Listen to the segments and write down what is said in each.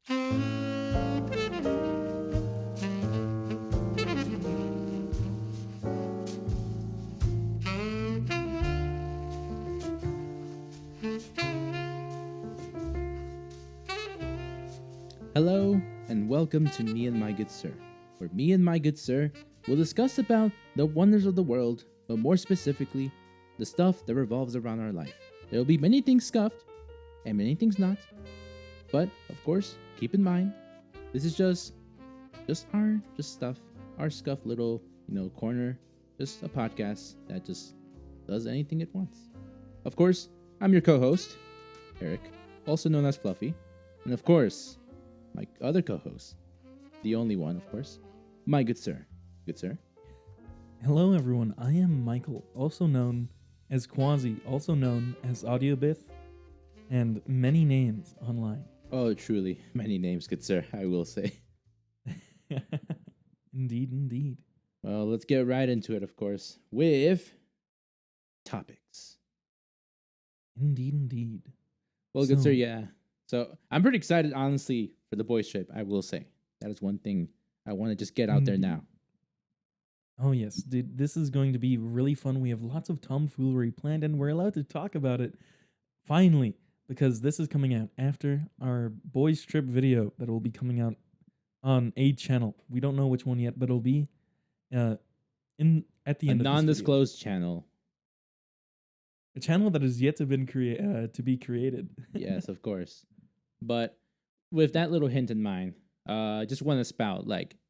Hello, and welcome to Me and My Good Sir, where me and my good sir will discuss about the wonders of the world, but more specifically, the stuff that revolves around our life. There will be many things scuffed, and many things not, but of course, keep in mind, this is just stuff, our scuffed little, corner, just a podcast that just does anything it wants. Of course, I'm your co-host, Eric, also known as Fluffy, and of course, my other co-host, the only one, of course, my good sir. Good sir. Hello, everyone. I am Michael, also known as Quasi, also known as Audiobith, and many names online. Oh, truly, many names, good sir, I will say. Indeed. Well, let's get right into it, of course, with topics. Indeed. Well, good sir, yeah. So I'm pretty excited, honestly, for the boys' trip, I will say. That is one thing I want to just get out there now. Oh, yes. Dude, this is going to be really fun. We have lots of tomfoolery planned, and we're allowed to talk about it finally, because this is coming out after our boys' trip video that will be coming out on a channel. We don't know which one yet, but it'll be at the end of this video. Non-disclosed channel. A channel that is yet to be created. Yes, of course. But with that little hint in mind, just want to spout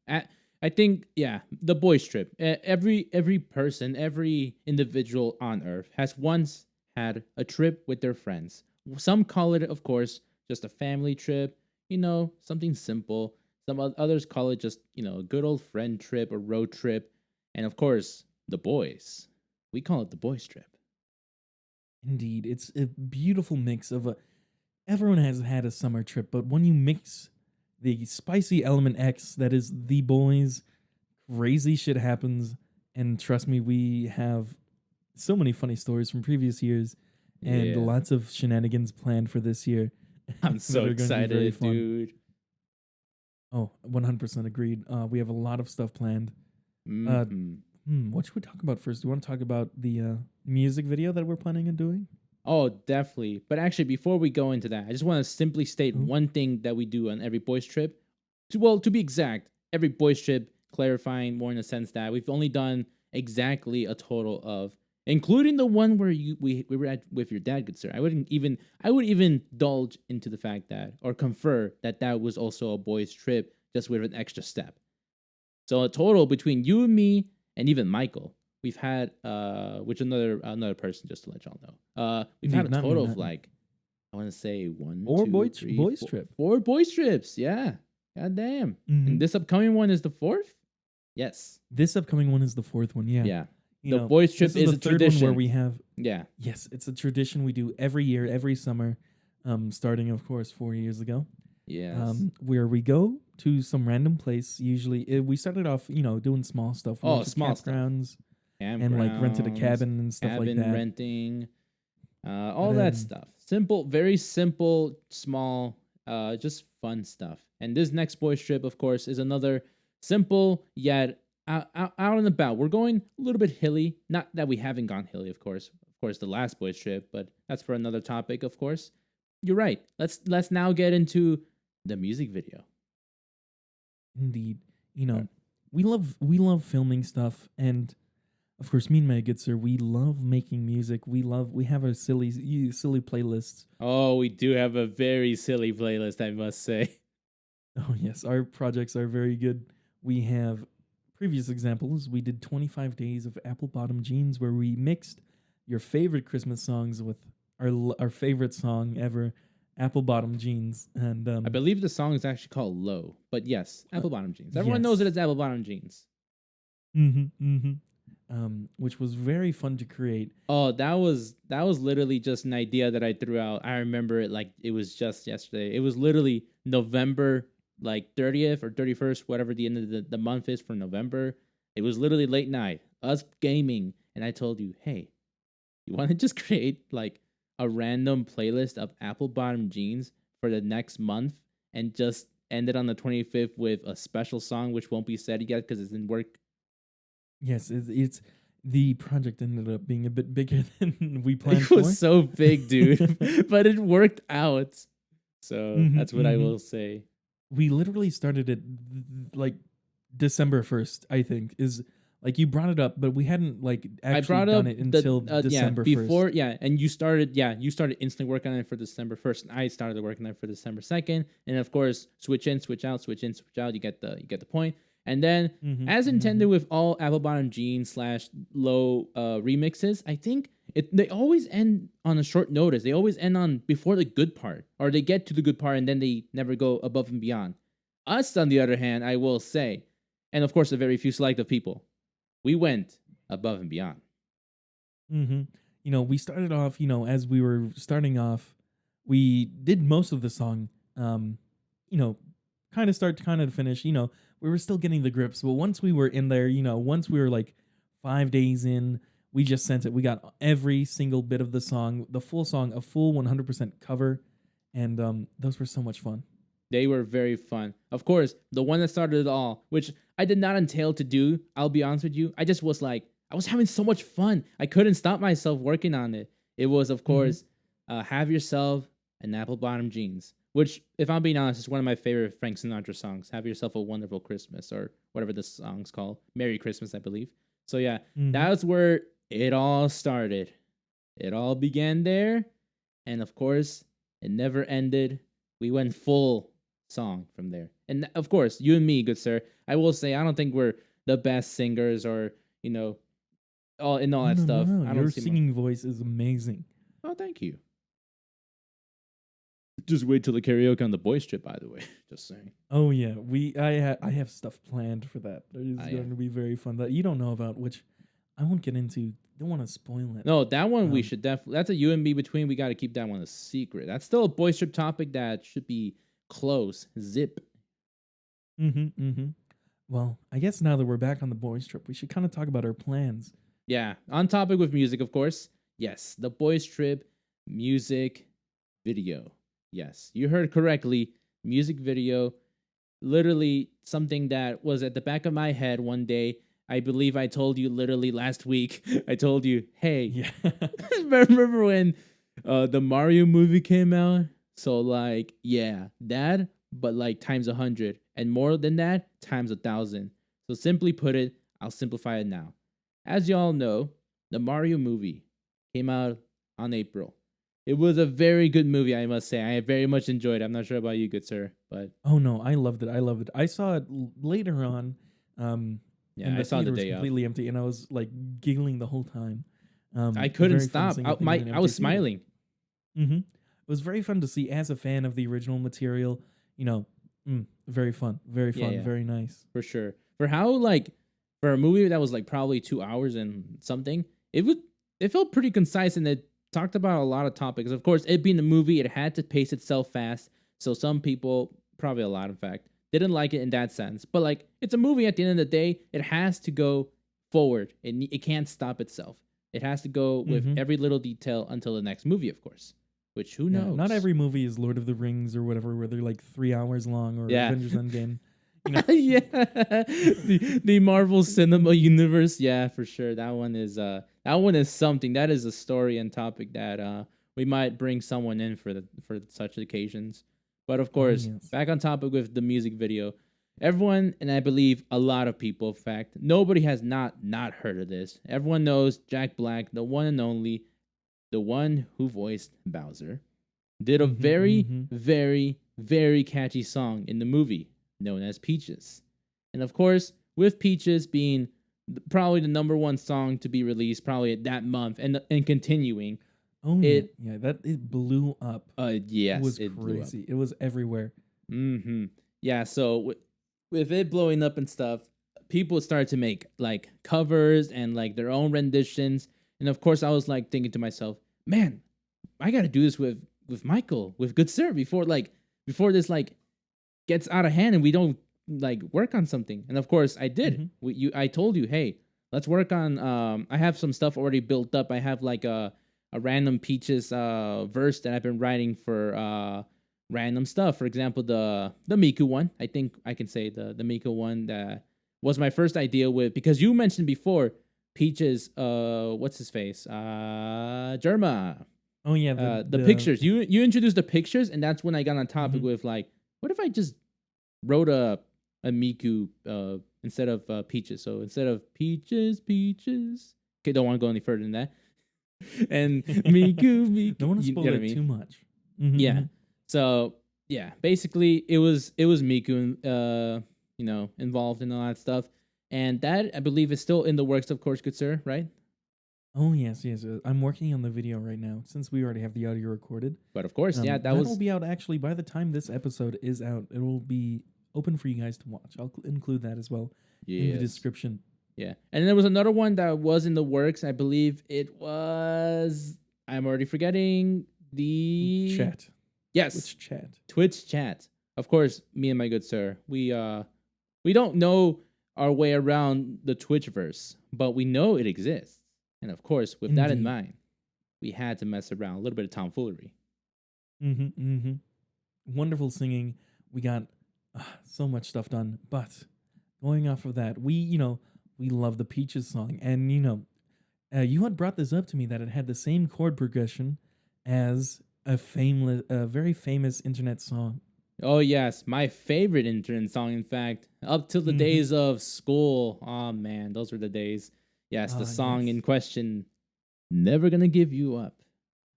I think the boys trip. Every person, every individual on Earth has once had a trip with their friends. Some call it, of course, just a family trip. Something simple. Some others call it just a good old friend trip or road trip. And of course, the boys. We call it the boys trip. Indeed, it's a beautiful mix of everyone has had a summer trip, but when you mix the spicy element X that is the boys, crazy shit happens, and trust me, we have so many funny stories from previous years and lots of shenanigans planned for this year. I'm so excited, dude. Oh, 100% agreed. We have a lot of stuff planned. What should we talk about first? Do you want to talk about the music video that we're planning on doing? Oh, definitely. But actually, before we go into that, I just want to simply state one thing that we do on every boys trip. To be exact, every boys trip, clarifying more in the sense that we've only done exactly a total of, including the one where we were at with your dad, good sir. I would even indulge into the fact that, or confer that was also a boys trip, just with an extra step. So a total between you and me, and even Michael, we've had which another person, just to let y'all know. We've had a total of I want to say four boys trips. Yeah, goddamn. And this upcoming one is the fourth. Yes, this upcoming one is the fourth one. Yeah. The boys trip is a tradition where we have. Yeah. Yes, it's a tradition we do every year, every summer, starting of course 4 years ago. Yes. Where we go to some random place. Usually, we started off, doing small stuff. Small campgrounds, and rented a cabin and stuff like that. Renting, all that stuff. Simple, very simple, small, just fun stuff. And this next boys trip, of course, is another simple yet out and about. We're going a little bit hilly. Not that we haven't gone hilly, of course. Of course, the last boys trip, but that's for another topic, of course. You're right. Let's now get into the music video. Indeed. We love filming stuff, and of course, me and my good sir, we love making music. We have our silly playlists. Oh, we do have a very silly playlist, I must say. Oh yes, our projects are very good. We have previous examples. We did 25 days of Apple Bottom Jeans, where we mixed your favorite Christmas songs with our favorite song ever, Apple Bottom Jeans. And I believe the song is actually called Low, but yes, Apple Bottom Jeans. Everyone knows it as Apple Bottom Jeans. Which was very fun to create. Oh, that was literally just an idea that I threw out. I remember it like it was just yesterday. It was literally November 30th or 31st, whatever the end of the month is for November. It was literally late night, us gaming, and I told you, hey, you want to just create a random playlist of Apple Bottom Jeans for the next month, and just ended on the 25th with a special song, which won't be said yet because it's in work. Yes, it's the project ended up being a bit bigger than we planned It for. was so big, dude, but it worked out. So Mhm, that's what I mhm. will say. We literally started it like December 1st, I think, is like you brought it up, but we hadn't like I actually brought done up it until yeah, December 1st. before, and you started instantly working on it for December 1st, and I started working on it for December 2nd, and of course switch in, switch out, switch in, switch out. You get the point. And then, Mhm, as intended mhm. with all Apple Bottom Jeans slash low remixes, I think they always end on a short notice. They always end on before the good part, or they get to the good part and then they never go above and beyond. Us, on the other hand, I will say, and of course, a very few selective people, we went above and beyond. You know, we started off, you know, as we were starting off, we did most of the song, you know, kind of start to kind of finish, you know, we were still getting the grips, but once we were in there, you know, once we were like 5 days in, we just sent it. We got every single bit of the song, the full song, a full 100% cover, and those were so much fun. They were very fun. Of course, the one that started it all, which I did not entail to do, I'll be honest with you. I just was like, I was having so much fun. I couldn't stop myself working on it. It was, of Mhm. course, Have Yourself an Apple Bottom Jeans, which, if I'm being honest, is one of my favorite Frank Sinatra songs. Have Yourself a Wonderful Christmas, or whatever the song's called. Merry Christmas, I believe. So, yeah, Mhm. that's where it all started. It all began there. And of course, it never ended. We went full song from there. And of course, you and me, good sir, I will say I don't think we're the best singers, or, you know, all Oh that no, no, stuff. no. I don't Your see my. singing voice is amazing. Oh, thank you. Just wait till the karaoke on the boys trip, by the way. Just saying. Oh yeah, I have stuff planned for that. It is Yeah. going to be very fun that you don't know about, which I won't get into. Don't want to spoil it. No, that one we Um, should definitely. That's a you and me between. We got to keep that one a secret. That's still a boys trip topic that should be close. Zip. mm-hmm. Well, I guess now that we're back on the boys trip, we should kind of talk about our plans. Yeah, on topic with music, of course. Yes, the boys trip music video. Yes, you heard correctly. Music video. Literally something that was at the back of my head one day. I believe I told you literally last week. I told you, hey, Yeah. remember when the Mario movie came out? So like, yeah, that, but like times 100, and more than that times 1,000. So simply put it, I'll simplify it now. As y'all know, the Mario movie came out on April. It was a very good movie, I must say. I very much enjoyed it. I'm not sure about you, good sir, but Oh no, I loved it. I loved it. I saw it later on, yeah, and I the saw the theater was day of. completely empty, and I was like giggling the whole time. I couldn't Very fun stop. seeing a thing in an I empty was theater. smiling. It was very fun to see as a fan of the original material. You know, very Yeah, fun, yeah, very nice. for sure. For how like for a movie that was like probably 2 hours and something, it felt pretty concise, and it talked about a lot of topics. Of course, it being a movie, it had to pace itself fast. So some people, probably a lot in fact, didn't like it in that sense. But like it's a movie at the end of the day, it has to go forward. It can't stop itself. It has to go with hmm every little detail until the next movie, of course. Which who Yeah, not knows? every movie is Lord of the Rings or whatever, where they're like 3 hours long, or Yeah. Avengers Endgame. You know, Yeah, the Marvel Cinema Universe. Yeah, for sure. That one is something. That is a story and topic that we might bring someone in for such occasions. But of oh course, yes. back on topic with the music video. Everyone, and I believe a lot of people, in fact, nobody has not heard of this. Everyone knows Jack Black, the one and only, the one who voiced Bowser, did a hmm very, hmm very, very catchy song in the movie known as Peaches. And of course, with Peaches being probably the number one song to be released probably that month, and continuing, Oh yeah, it yeah. That it blew up. It yes, was it blew up. crazy. It was everywhere. Mhm. Yeah, so with it blowing up and stuff, people started to make like covers and like their own renditions. And of course, I was like thinking to myself, "Man, I got to do this with Michael, with Good Sir, before this like gets out of hand and we don't like work on something." And of course I did. hmm I told you, hey, let's work on I have some stuff already built up. I have like a random Peaches verse that I've been writing for random stuff. For example, the Miku one. I think I can say the Miku one that was my first idea with, because you mentioned before Peach's what's his face? Germa. Oh yeah, The pictures. You introduced the pictures, and that's when I got on topic with like, what if I just wrote a Miku instead of Peaches? So instead of Peaches. Okay, don't want to go any further than that. And Miku. Don't want to spoil it too much. Mm-hmm. Yeah. So yeah, basically it was Miku, involved in all that stuff, and that I believe is still in the works, of course, good sir, right? Oh yes. I'm working on the video right now since we already have the audio recorded. But of course, that will be out actually by the time this episode is out. It will be open for you guys to watch. I'll include that as well in the description. Yeah, and there was another one that was in the works. I believe it was. I'm already forgetting the chat. Yes, Twitch chat. Of course, me and my good sir, we don't know our way around the Twitchverse, but we know it exists. And of course, with that in mind, we had to mess around, a little bit of tomfoolery. Wonderful singing. We got so much stuff done. But going off of that, we love the Peaches song. And, you had brought this up to me that it had the same chord progression as a very famous internet song. Oh, yes. My favorite internet song, in fact, up till the days of school. Oh, man, those were the days. Yes, the song in question, Never Gonna Give You Up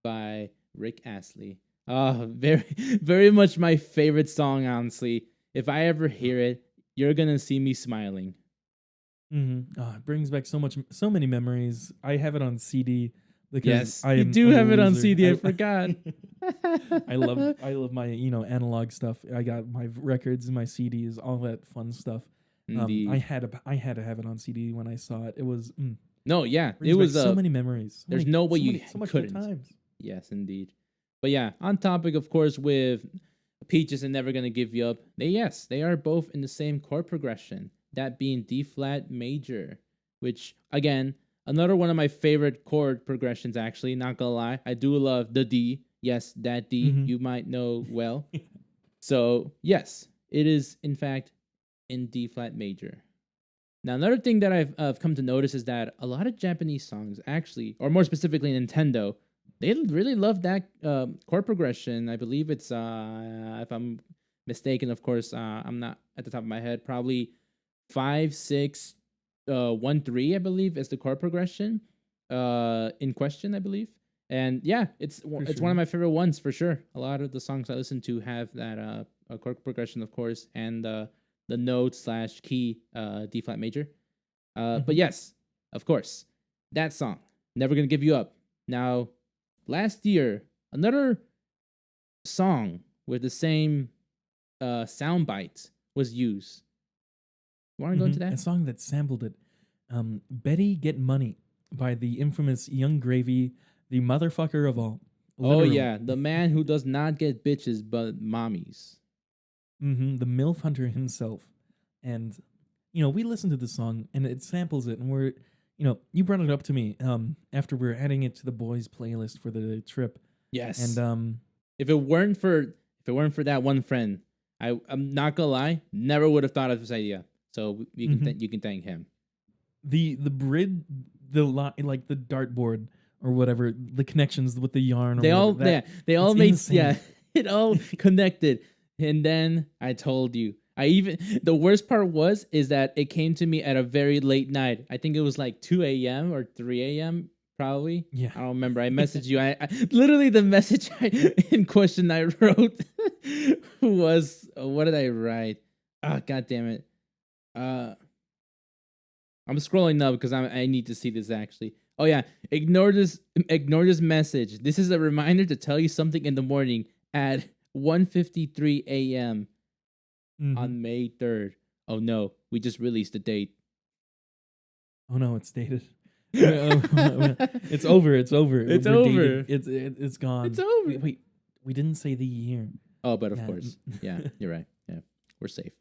by Rick Astley. Very, very much my favorite song, honestly. If I ever hear it, you're going to see me smiling. It brings back so many memories. I have it on CD because you do have it on CD. I forgot. I love my analog stuff. I got my records and my CDs, all that fun stuff. I had to have it on CD when I saw it. It was no, yeah, it was so many memories. There's no way you so much couldn't. Times. Yes, indeed. But yeah, on topic, of course, with Peaches and Never Gonna Give You Up. They are both in the same chord progression. That being D flat major, which again, another one of my favorite chord progressions. Actually, not gonna lie, I do love the D. Yes, that D you might know well. So yes, it is in fact in D flat major. Now, another thing that I've come to notice is that a lot of Japanese songs actually, or more specifically Nintendo, they really love that chord progression. I believe it's, if I'm mistaken, of course, I'm not at the top of my head, probably 5, 6, 1, 3, I believe, is the chord progression in question, I believe. And yeah, it's one of my favorite ones for sure. A lot of the songs I listen to have that chord progression, of course, and the note/key D flat major. But yes, of course, that song, Never Gonna Give You Up. Now, last year, another song with the same soundbite was used. You want to go into that? A song that sampled it. Betty Get Money by the infamous Young Gravy, the motherfucker of all. Literally. Oh, yeah. The man who does not get bitches but mommies. The MILF hunter himself. And, we listened to the song and it samples it. And we're, you brought it up to me after we were adding it to the boys' playlist for the trip. Yes. And if it weren't for that one friend, I'm not gonna lie, never would have thought of this idea. So you can thank him. The bridge, the dartboard or whatever, the connections with the yarn. They all made insane. Yeah, it all connected. And then I told you, the worst part is that it came to me at a very late night. I think it was like 2 a.m. or 3 a.m. probably. Yeah, I don't remember. I messaged you. I literally the message in question I wrote was, what did I write? Oh, God damn it. I'm scrolling now because I need to see this actually. Oh yeah, ignore this message. This is a reminder to tell you something in the morning at 1:53 a.m. on May 3rd. Oh no, we just released the date. Oh no, it's dated. It's over. It's over. It's gone. It's over. Wait, we didn't say the year. Oh, but of course. Yeah, you're right. Yeah, we're safe.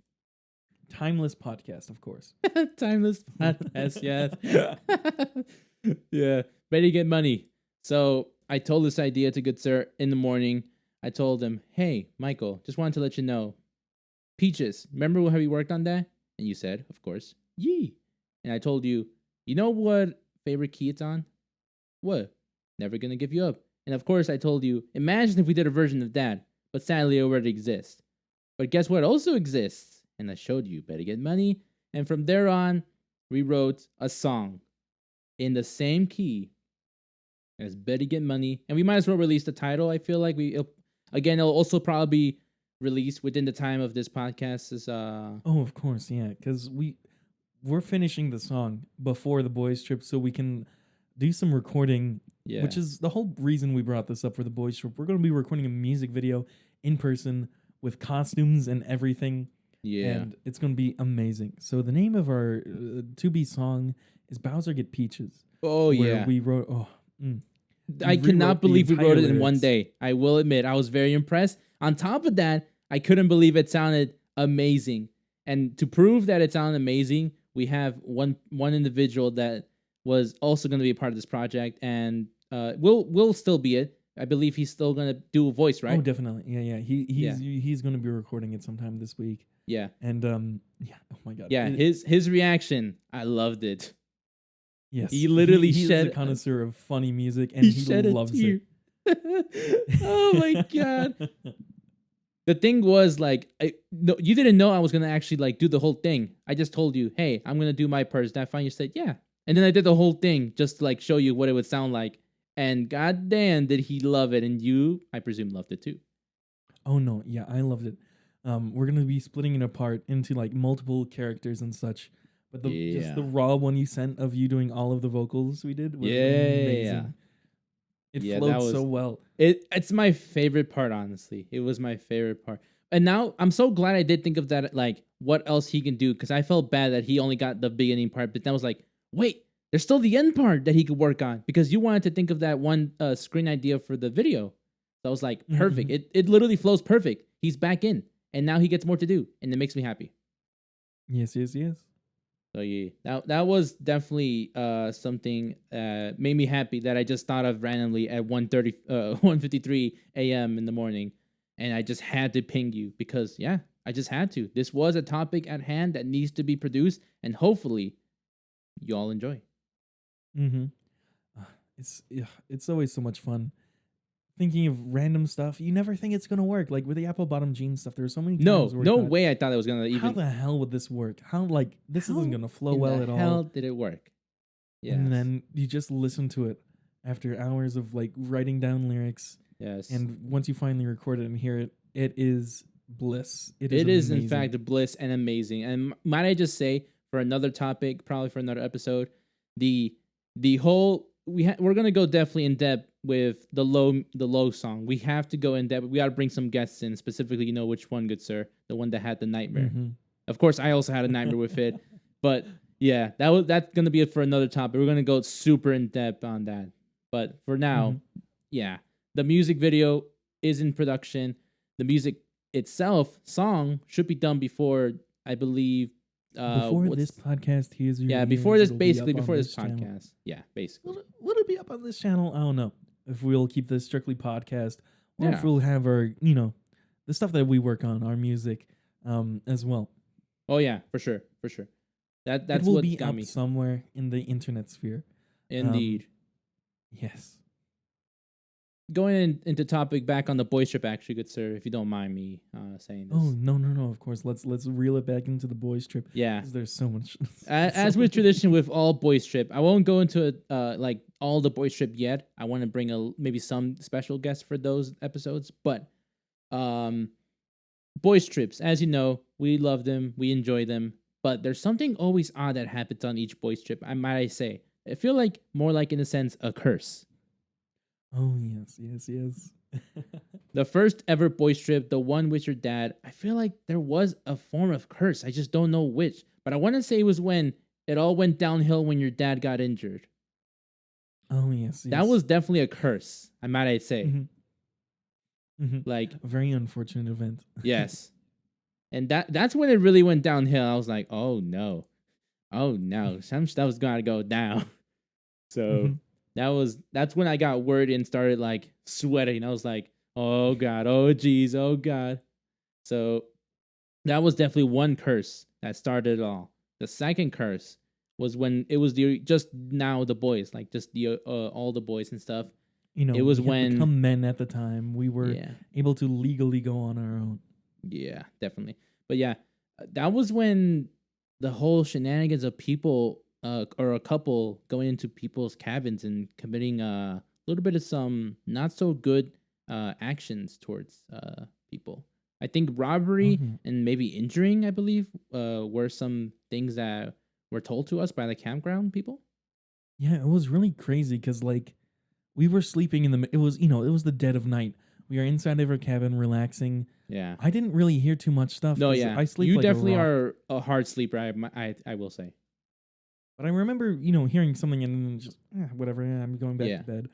Timeless podcast, of course. Timeless podcast, yes. Yeah, Betty Get Money. So I told this idea to good sir in the morning. I told him, "Hey, Michael, just wanted to let you know, Peaches, remember how we worked on that?" And you said, "Of course, yee." And I told you, "You know what favorite key it's on? What? Never Gonna Give You Up." And of course, I told you, imagine if we did a version of that, but sadly, it already exists. But guess what also exists? And I showed you, Better Get Money. And from there on, we wrote a song in the same key as Better Get Money. And we might as well release the title. I feel like it'll also probably be released within the time of this podcast. Oh, of course, yeah, because we're finishing the song before the boys trip, so we can do some recording. Yeah. Which is the whole reason we brought this up for the boys trip. We're going to be recording a music video in person with costumes and everything. Yeah. And it's going to be amazing. So the name of our to-be song is Bowser Get Peaches. Oh, where yeah. we wrote... I cannot believe we wrote it in one lyrics. day. I will admit, I was very impressed. On top of that, I couldn't believe it sounded amazing. And to prove that it sounded amazing, we have one individual that was also going to be a part of this project, and will still be it. I believe he's still going to do a voice, right? Oh, definitely. Yeah. He's going to be recording it sometime this week. Yeah. And yeah. Oh my god. Yeah. His reaction, I loved it. Yes. He literally he's shed a connoisseur of funny music, and he shed loves a tear. it. Oh my god. The thing was, like, no, you didn't know I was gonna actually like do the whole thing. I just told you, "Hey, I'm gonna do my part." Is that fine? You said, "Yeah," and then I did the whole thing just to like show you what it would sound like. And goddamn, did he love it? And you, I presume, loved it too. Oh no, yeah, I loved it. We're gonna be splitting it apart into like multiple characters and such. But just the raw one you sent of you doing all of the vocals we did was amazing. It flowed so well. It's my favorite part, honestly. It was my favorite part. And now I'm so glad I did think of that, like what else he can do, because I felt bad that he only got the beginning part, but then I was like, wait, there's still the end part that he could work on, because you wanted to think of that one screen idea for the video. So I was like, perfect. It literally flows perfect. He's back in, and now he gets more to do, and it makes me happy. Yes. So yeah, that was definitely something made me happy that I just thought of randomly at 1:53 a.m. in the morning, and I just had to ping you because yeah, I just had to. This was a topic at hand that needs to be produced, and hopefully, you all enjoy. It's always so much fun thinking of random stuff. You never think it's gonna work. Like with the apple bottom jeans stuff, there are so many times where no way I thought it was gonna even. How the hell would this work? This isn't gonna flow well at all. How did it work? Yeah. And then you just listen to it after hours of like writing down lyrics. Yes. And once you finally record it and hear it, it is bliss. It is in fact a bliss and amazing. And might I just say, for another topic, probably for another episode, the whole we're gonna go definitely in depth with the low song. We have to go in depth. We got to bring some guests in, specifically, you know which one, good sir, the one that had the nightmare. Of course, I also had a nightmare with it, but yeah, that's gonna be it for another topic. We're gonna go super in depth on that. But for now, yeah, the music video is in production. The music itself, song, should be done before, I believe. Before this podcast, before this podcast. Channel. Yeah, basically. Will it be up on this channel? I don't know if we'll keep this strictly podcast, or Yeah. if we'll have our, the stuff that we work on, our music, as well. Oh yeah, for sure. That's it will what be got up me. somewhere in the internet sphere. Indeed. Yes. Going into topic back on the boy trip, actually, good sir, if you don't mind me saying this. Oh no! Of course, let's reel it back into the boys trip. Yeah, 'cause there's so much. As with tradition with all boys trip, I won't go into it like all the boys trip yet. I want to bring maybe some special guests for those episodes, but boys trips, as you know, we love them, we enjoy them, but there's something always odd that happens on each boys trip. I say, I feel like more like in a sense a curse. Oh yes. The first ever boys trip, the one with your dad, I feel like there was a form of curse. I just don't know which. But I want to say it was when it all went downhill when your dad got injured. Oh yes. That was definitely a curse, might I say. Like a very unfortunate event. Yes. And that's when it really went downhill. I was like, oh no. Some stuff's gotta go down. So that's when I got worried and started like sweating. I was like, Oh God. Oh geez. Oh God. So that was definitely one curse that started it all. The second curse was when it was the just now the boys, like just the all the boys and stuff. You know, It was we had when become men at the time. We were yeah, able to legally go on our own. yeah, definitely. But yeah, that was when the whole shenanigans of people or a couple going into people's cabins and committing a little bit of some not so good actions towards people. I think robbery Mhm. and maybe injuring, I believe, were some things that were told to us by the campground people. Yeah, it was really crazy because like we were sleeping in the. It was it was the dead of night. We are inside of our cabin relaxing. Yeah. I didn't really hear too much stuff No, because yeah. I sleep You like a definitely rock. are a hard sleeper, I will say. But I remember hearing something and then just whatever. Yeah, I'm going back Yeah. to bed.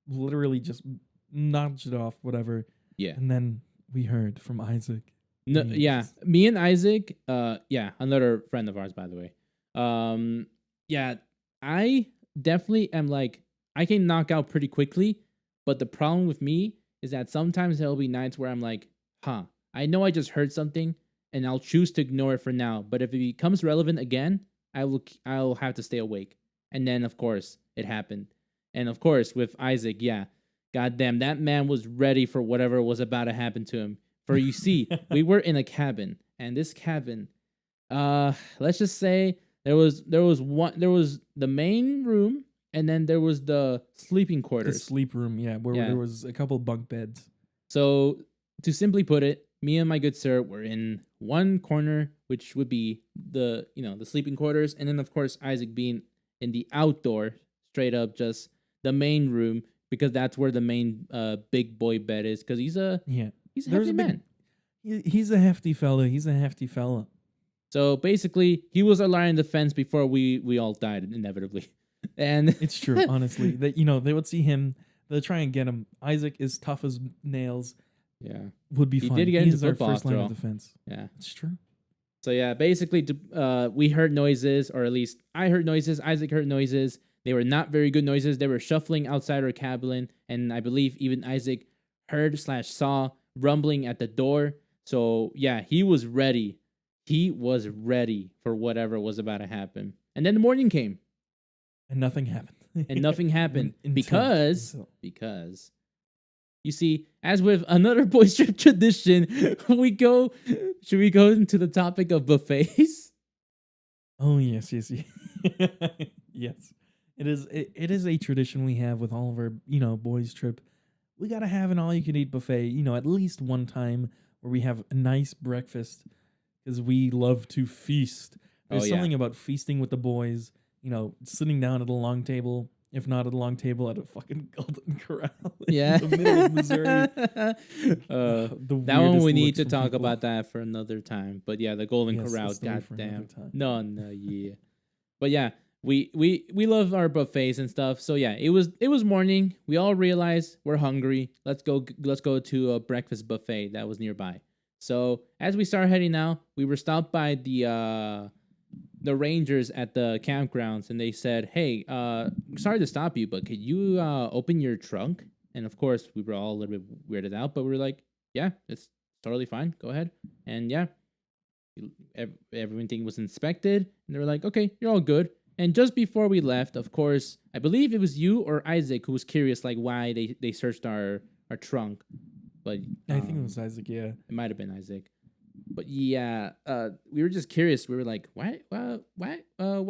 Literally just nudged it off, whatever. Yeah. And then we heard from Isaac. No, And he yeah, just me and Isaac, yeah, another friend of ours, by the way. Yeah, I definitely am like I can knock out pretty quickly, but the problem with me is that sometimes there'll be nights where I'm like, huh, I know I just heard something, and I'll choose to ignore it for now. But if it becomes relevant again, I'll have to stay awake. And then of course it happened, and of course with Isaac, yeah, goddamn, that man was ready for whatever was about to happen to him. For you see, we were in a cabin, and this cabin, let's just say there was the main room, and then there was the sleeping the quarters. sleep room, yeah, where Yeah. there was a couple bunk beds. So to simply put it, me and my good sir were in one corner, which would be the sleeping quarters, and then of course Isaac being in the outdoor, straight up just the main room because that's where the main big boy bed is because Yeah. he's a There's hefty a big man. he's a hefty fella. He's a hefty fella. So basically, he was our line of defense before we all died inevitably, and It's true, honestly. That they would see him, they'll try and get him. Isaac is tough as nails, yeah, would be he fine. did get He into is our football first line after of all. defense. Yeah. It's true. So yeah, basically, we heard noises, or at least I heard noises. Isaac heard noises. They were not very good noises. They were shuffling outside our cabin, and I believe even Isaac heard slash saw rumbling at the door. So yeah, he was ready. He was ready for whatever was about to happen. And then the morning came, And nothing happened. and nothing happened Until- because you see, as with another boys trip tradition, we go. Should we go into the topic of buffets? Oh yes, yes, yes. Yes. It is a tradition we have with all of our, boys trip. We gotta have an all you can eat buffet, at least one time where we have a nice breakfast because we love to feast. There's Oh, yeah. something about feasting with the boys, sitting down at a long table, if not at a long table at a fucking Golden Corral Yeah. in the middle of Missouri. That That one we need to talk about that for another time. But yeah, the Golden Yes, Corral, that's the way for goddamn. another time. No, yeah. But yeah, we love our buffets and stuff. So yeah, it was morning. We all realized we're hungry. Let's go to a breakfast buffet that was nearby. So as we start heading out, we were stopped by the rangers at the campgrounds, and they said, "Hey, sorry to stop you, but could you open your trunk?" And of course, we were all a little bit weirded out, but we were like, "Yeah, it's totally fine. Go ahead." And yeah, everything was inspected, and they were like, "Okay, you're all good." And just before we left, of course, I believe it was you or Isaac who was curious, like why they searched our trunk. But I think it was Isaac, yeah. it might have been Isaac. But yeah, we were just curious. We were like, why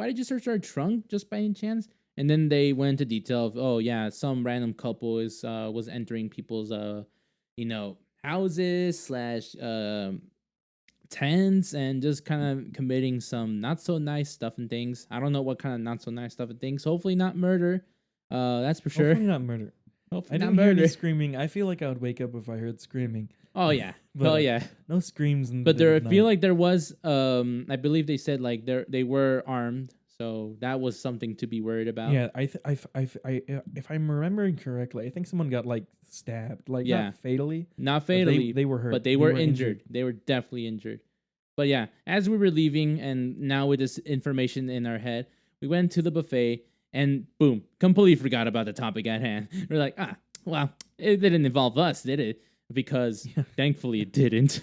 did you search our trunk just by any chance? And then they went into detail of, oh yeah, some random couple was entering people's houses slash tents and just kind of committing some not so nice stuff and things. I don't know what kind of not so nice stuff and things. Hopefully not murder. That's for sure. Hopefully not murder. Hopefully I not didn't hear any murder. screaming. I feel like I would wake up if I heard screaming. Oh yeah. But, Oh yeah. No screams. In the But dead there, I of feel night. like there was, I believe they said like they were armed, so that was something to be worried about. Yeah, if I'm remembering correctly, I think someone got like stabbed, like Yeah. not fatally. Not but fatally, they were hurt, but they were injured. They were definitely injured. But yeah, as we were leaving, and now with this information in our head, we went to the buffet, and boom, completely forgot about the topic at hand. We're like, Well, it didn't involve us, did it? Because Yeah. thankfully it didn't.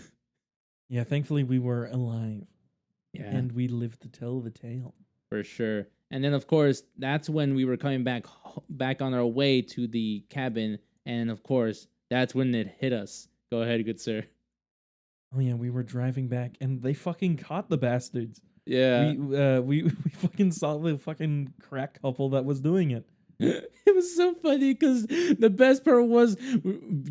Yeah, thankfully we were alive Yeah, and we lived to tell the tale. for sure. And then of course that's when we were coming back on our way to the cabin, and of course that's when it hit us. Go ahead, good sir. Oh yeah, we were driving back and they fucking caught the bastards. Yeah. We fucking saw the fucking crack couple that was doing it. It was so funny because the best part was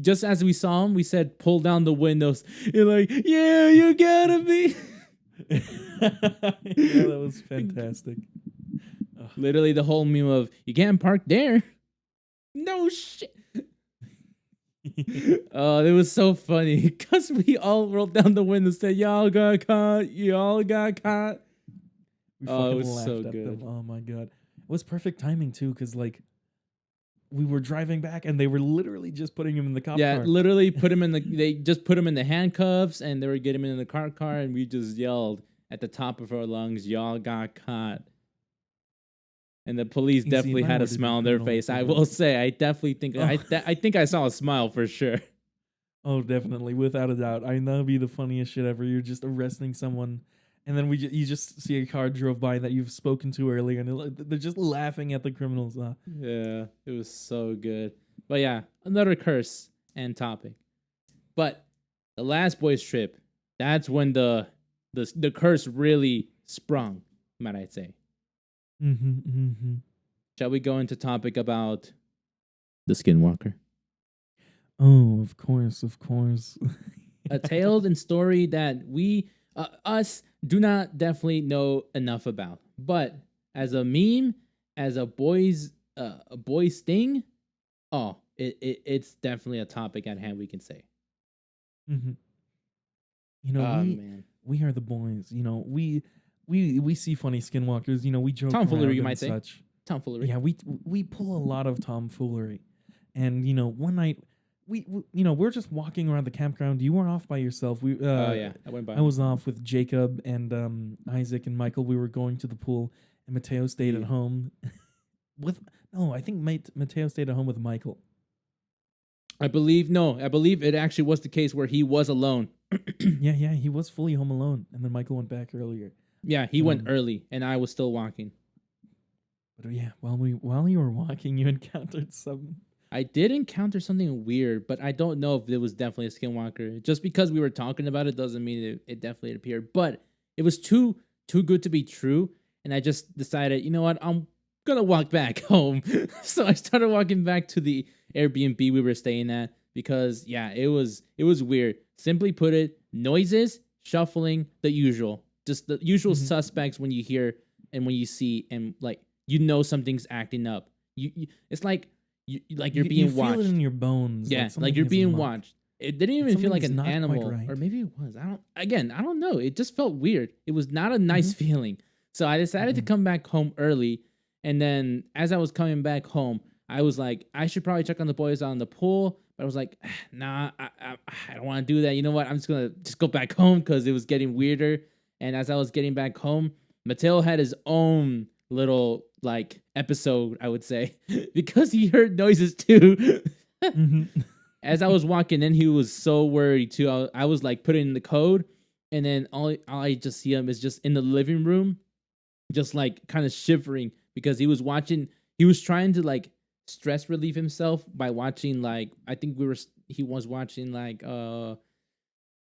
just as we saw him, we said, pull down the windows. You're like, yeah, you gotta be. Yeah, that was fantastic. Literally the whole meme of, you can't park there. No shit. Oh, it was so funny because we all rolled down the window and said, y'all got caught. Y'all got caught. We Oh, it fucking was laughed so at good. them. Oh my god. It was perfect timing too, because like we were driving back and they were literally just putting him in the cop Yeah, car. literally they just put him in the handcuffs and they were getting him in the car and we just yelled at the top of our lungs, y'all got caught. And the police Easy, definitely if I had were a to do smile on their criminal face. I activity. will say, I definitely think Oh. I think I saw a smile for sure. Oh, definitely, without a doubt. I know that'd be the funniest shit ever. You're just arresting someone, and then you just see a car drove by that you've spoken to earlier, and they're just laughing at the criminals. Yeah, it was so good. But yeah, another curse and topic. But the last boys trip, that's when the curse really sprung, might I say. Shall we go into topic about the Skinwalker? Oh, of course, of course. A tale and story that we us do not definitely know enough about, but as a meme, as a boys thing, oh, it's definitely a topic at hand. We can say, Mhm. You know, man, we are the boys. You know, we see funny skinwalkers. You know, we joke tomfoolery, around you and might say, such. tomfoolery. Yeah, we pull a lot of tomfoolery, and you know, one night you know, we're just walking around the campground. You were off by yourself. Oh yeah, I went by. I was off with Jacob and Isaac and Michael. We were going to the pool, and Mateo stayed at Yeah. home with. No, I think Mateo stayed at home with Michael. I believe it actually was the case where he was alone. Yeah, he was fully home alone, and then Michael went back earlier. Yeah, he went Um, early, and I was still walking. But yeah, while you were walking, you encountered some. I did encounter something weird, but I don't know if it was definitely a skinwalker. Just because we were talking about it doesn't mean it definitely appeared. But it was too good to be true, and I just decided, you know what, I'm gonna walk back home. So I started walking back to the Airbnb we were staying at because yeah, it was weird. Simply put it, noises, shuffling, the usual, just the usual Mhm. suspects when you hear and when you see and like you know something's acting up. It's like you're being you watched. feel it in your bones. Yeah, something like you're is being amok. watched. It didn't even feel like something's an not quite animal, right. or maybe it was. I don't know. It just felt weird. It was not a nice feeling. So I decided to Mm-mm. come back home early. And then as I was coming back home, I was like, I should probably check on the boys on the pool. But I was like, nah, I don't want to do that. You know what? I'm just gonna just go back home because it was getting weirder. And as I was getting back home, Mateo had his own little like episode, I would say, because he heard noises too. Mhm. As I was walking in, he was so worried too. I was like putting in the code, and then all I just see him is just in the living room, just like kind of shivering because he was watching. He was trying to like stress relieve himself by watching like I think he was watching like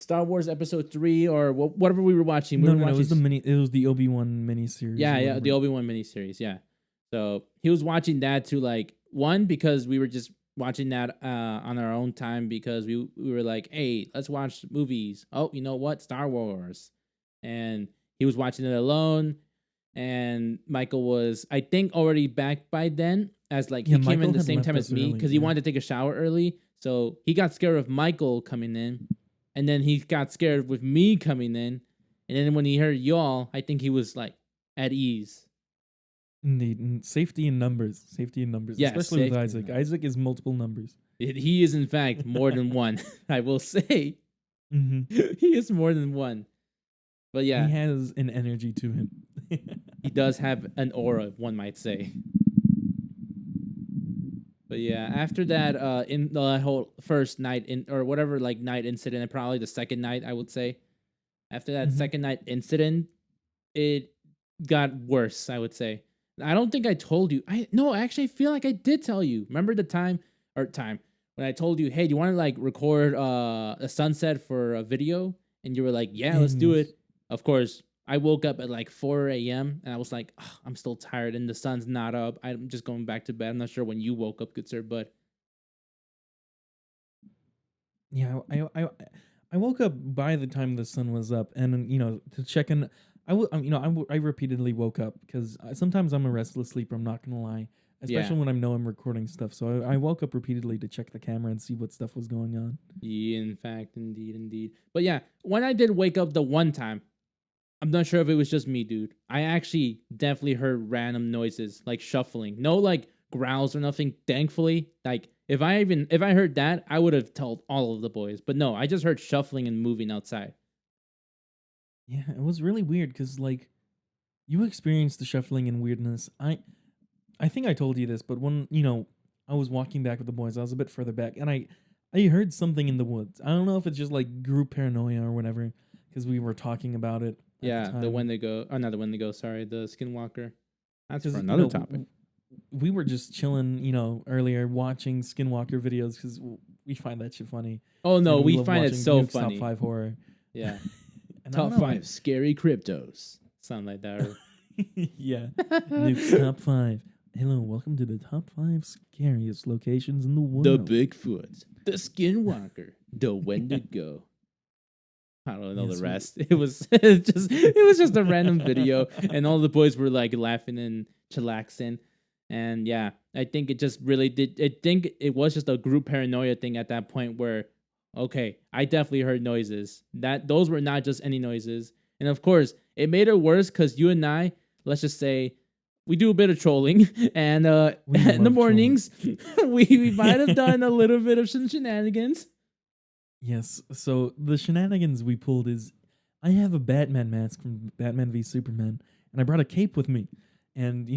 Star Wars Episode 3 or whatever we were watching. We No, were no, no. watching It was the Obi-Wan miniseries. yeah, or yeah, whatever. the Obi-Wan miniseries, yeah. So he was watching that to like one because we were just watching that on our own time because we were like, hey, let's watch movies. Oh, you know what? Star Wars. And he was watching it alone. And Michael was, I think, already back by then, as like Yeah, he came in Michael the had same left time as us me early, because he yeah. wanted to take a shower early. So he got scared of Michael coming in, and then he got scared with me coming in. And then when he heard y'all, I think he was like at ease. Indeed, and safety in numbers. Safety in numbers, Yeah, especially with safety in Isaac. numbers. Isaac is multiple numbers. He is in fact more than one. I will say Hmm he is more than one. But yeah, He has an energy to him. he does have an aura, one might say. But yeah, after that, in the whole first night in or whatever like night incident, and probably the second night, I would say. After that Mhm. second night incident, it got worse. I would say. I don't think I told you. I no, actually, I feel like I did tell you. Remember the time when I told you, hey, do you want to like record a sunset for a video? And you were like, yeah, let's do Yes. it. Of course, I woke up at like 4 a.m. and I was like, "Ugh, I'm still tired and the sun's not up. I'm just going back to bed. I'm not sure when you woke up, good sir, but Yeah, I woke up by the time the sun was up, and to check in. I repeatedly woke up because sometimes I'm a restless sleeper. I'm not gonna lie, yeah. especially when I know I'm recording stuff. So I woke up repeatedly to check the camera and see what stuff was going on. Yeah, in fact, indeed, indeed. But yeah, when I did wake up the one time, I'm not sure if it was just me, dude. I actually definitely heard random noises like shuffling. No like growls or nothing, thankfully. Like if I heard that, I would have told all of the boys. But no, I just heard shuffling and moving outside. Yeah, it was really weird because like you experienced the shuffling and weirdness. I think I told you this, but when I was walking back with the boys, I was a bit further back, and I heard something in the woods. I don't know if it's just like group paranoia or whatever, because we were talking about it at the Yeah, the time. Wendigo. Oh, not the Wendigo. Sorry, the Skinwalker. That's for Because another topic. we were just chilling, earlier watching Skinwalker videos because we find that shit funny, Oh no, and we we love find it watching so Nuke's Top funny. Five Horror. Yeah, And I don't top know, five scary cryptos. Something like that. yeah, Or Nuke's Top Five. Hello, welcome to the top 5 scariest locations in the the world. Bigfoot, the Skinwalker, the Wendigo. I don't know the Yes, rest. It was just a random video, and all the boys were like laughing and chillaxing. And yeah, I think it just really did. I think it was just a group paranoia thing at that point where, okay, I definitely heard noises. That those were not just any noises, and of course, it made it worse because you and I, let's just say, we do a bit of trolling, and we in the love trolling. mornings, we might have done a little bit of some shenanigans. Yes. So the shenanigans we pulled is I have a Batman mask from Batman v Superman, and I brought a cape with me. And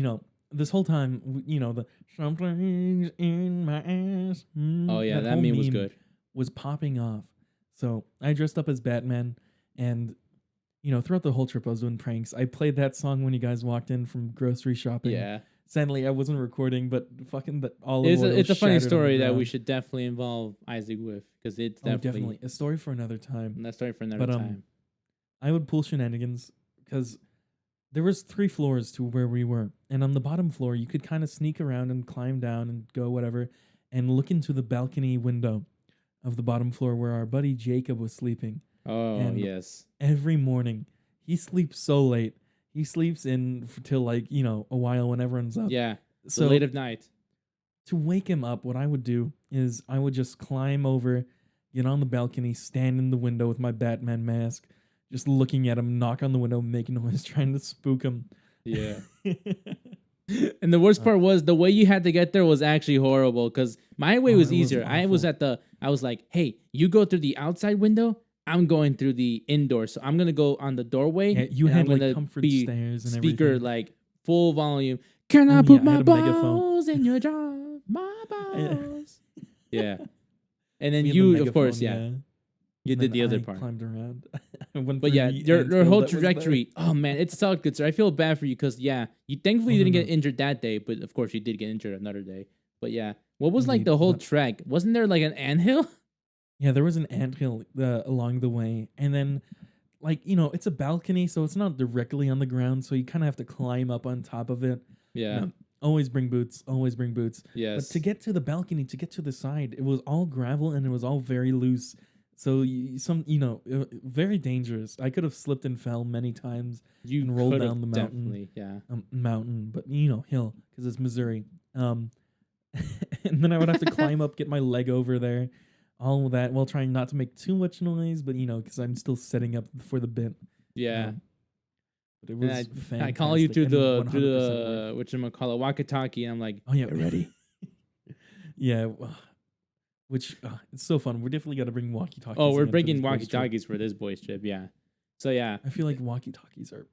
this whole time, the something's in my ass. Oh yeah, That that whole meme was meme good. was popping off. So I dressed up as Batman, and throughout the whole trip, I was doing pranks. I played that song when you guys walked in from grocery shopping. Yeah. Sadly, I wasn't recording, but fucking the olive oil It's a funny shattered on the story that we ground. should definitely involve Isaac with because it's Oh, definitely definitely a story for another time. that story for another But time. I would pull shenanigans because there was 3 floors to where we were, and on the bottom floor you could kind of sneak around and climb down and go whatever, and look into the balcony window of the bottom floor where our buddy Jacob was sleeping. Oh And yes, every morning he sleeps so late. He sleeps in till like a while when everyone's up. yeah, the So late of night. to wake him up, what I would do is I would just climb over, get on the balcony, stand in the window with my Batman mask, just looking at him, knock on the window, make noise, trying to spook him. Yeah, and the worst Uh, part was the way you had to get there was actually horrible because my way oh, was it was easier. awful. I was like, hey, you go through the outside window. I'm going through the indoor, so I'm gonna go on the doorway. Yeah, you and I'm had like gonna comfort be stairs and speaker everything. like full volume. Can Oh I yeah, put I my had a megaphone. balls in your jar? My I, balls. Yeah. And then we had the you, of course, megaphone, yeah, yeah. you And did then the other I part. climbed around. I went But through yeah, the your anthill whole that was there. trajectory. Oh man, it sucked, good sir. I feel bad for you because yeah, you thankfully Oh no didn't get no, injured that day, but of course you did get injured another day. But yeah, what was like indeed. the whole But trek? Wasn't there like an anthill? yeah, there was an anthill along the way, and then like it's a balcony, so it's not directly on the ground, so you kind of have to climb up on top of it. Yeah. Always bring boots. Always bring boots. But to Yes. get to the balcony, to get to the side, it was all gravel and it was all very loose. So very dangerous. I could have slipped and fell many times You and rolled could down the have mountain. definitely, yeah. Mountain, but hill because it's Missouri. And then I would have to climb up, get my leg over there, all of that while trying not to make too much noise, but because I'm still setting up for the bit. Yeah. Um, but it And was I call you fantastic through and the 100% worth. whatchamacallit, walkie-talkie, and I'm like, Oh yeah, you ready? yeah, which it's so fun. We're definitely got to bring walkie talkies. Oh, we're again for bringing this boys' trip. walkie-talkies for this boys trip, yeah. So yeah. I feel like walkie talkies are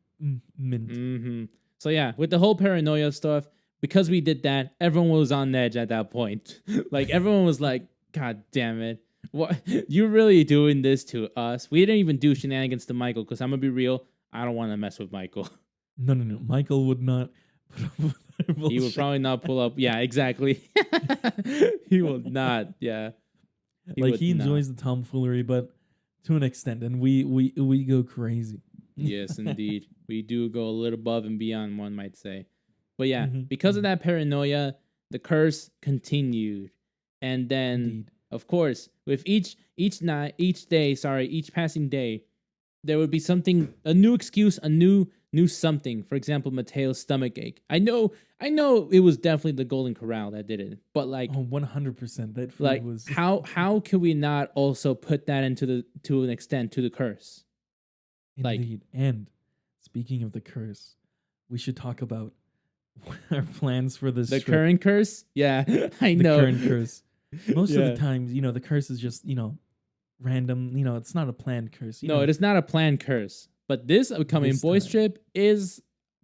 mint. So yeah, with the whole paranoia stuff, because we did that, everyone was on edge at that point. Like everyone was like, God damn it. What you really doing this to us? We didn't even do shenanigans to Michael because I'm gonna be real, I don't want to mess with Michael. No, no, no. Michael would not put up with our He would bullshit. probably not pull up. Yeah, exactly. He will not. Yeah. Like would he not. enjoys the tomfoolery, but to an extent, and we go crazy. Yes, indeed. We do go a little above and beyond, one might say. But yeah, Mhm, because of mhm. that paranoia, the curse continued. And then Indeed. of course, with each passing day, there would be something, a new excuse, a new something. For example, Mateo's stomach ache. I know it was definitely the Golden Corral that did it. But like Oh, 100%. That food like was how can we not also put that into to an extent to the curse? Like indeed. And speaking of the curse, we should talk about our plans for this the trip. current curse? Yeah, I The know. current curse. Most of Yeah. the times, the curse is just, random. It's not a planned curse. No, it is not a planned curse. But this upcoming This boys time. trip is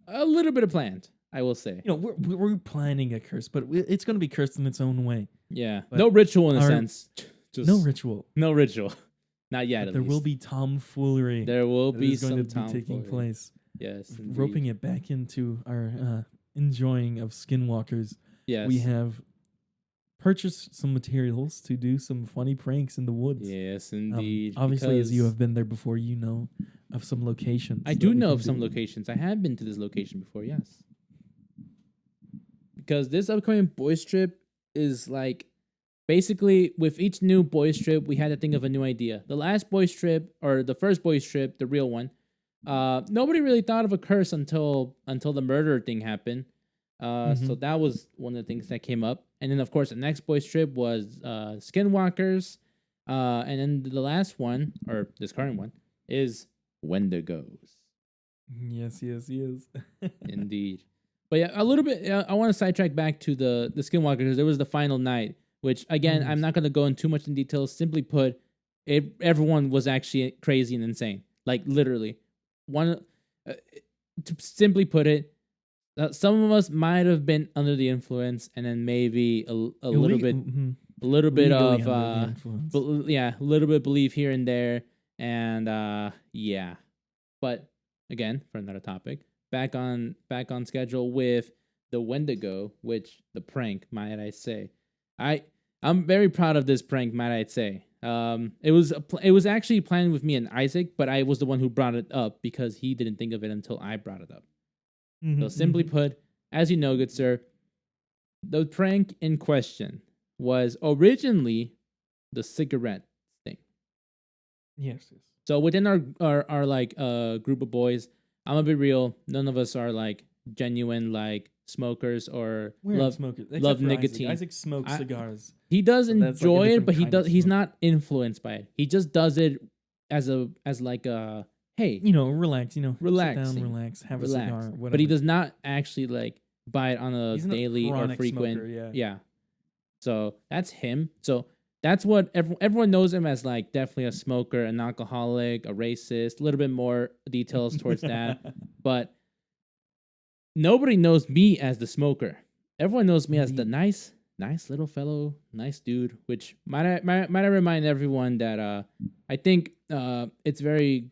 a little bit of planned, I will say. We're planning a curse, but it's going to be cursed in its own way. Yeah. But No ritual in a our- sense. Just No ritual. no ritual. Not yet. But At there will least. be tomfoolery. There will that be is going some to be taking tomfoolery. place. Yes. Indeed. Roping it back into our enjoying of skinwalkers. Yes. We have purchased some materials to do some funny pranks in the woods. Yes, indeed. Obviously, as you because have been there before, you know of some locations. I that do we know can of some do. locations. I have been to this location before, yes. Because this upcoming boys trip is like basically with each new boys trip, we had to think of a new idea. The last boys trip or the first boys trip, the real one, nobody really thought of a curse until the murder thing happened. So that was one of the things that came up. And then of course the next boys trip was skinwalkers. And then the last one, or this current one, is Wendigos. Yes. Indeed. But yeah, a little bit. I want to sidetrack back to the Skinwalker because there was the final night, which again, I'm Yes. not going to go in too much in detail. Simply put, everyone was actually crazy and insane. Like literally, one. To simply put it, some of us might have been under the influence, and then maybe a little bit, a little bit of a little bit belief here and there, and yeah. But again, for another topic, back on schedule with the Wendigo, which the prank, might I say. I'm very proud of this prank, might I say. It was actually planned with me and Isaac, but I was the one who brought it up because he didn't think of it until I brought it up. So simply put, as you know, good sir, the prank in question was originally the cigarette thing. Yes. So within our like group of boys, I'm gonna be real. None of us are like genuine like smokers or We're not love. smokers. love Except for nicotine. Isaac smokes I- cigars. He does So that's, like, a enjoy it, different but kind of he's smoke. not influenced by it. He just does it as like a hey, Relax. Sit down, Relaxing. relax, have relax. a cigar, whatever. But he does not actually like buy it on a He's not daily or chronic frequent. smoker, Yeah. So that's him. So that's what everyone knows him as, like definitely a smoker, an alcoholic, a racist. A little bit more details towards that, but nobody knows me as the smoker. Everyone knows me as the Indeed. nice little fellow, nice dude. Which might I remind everyone that I think it's very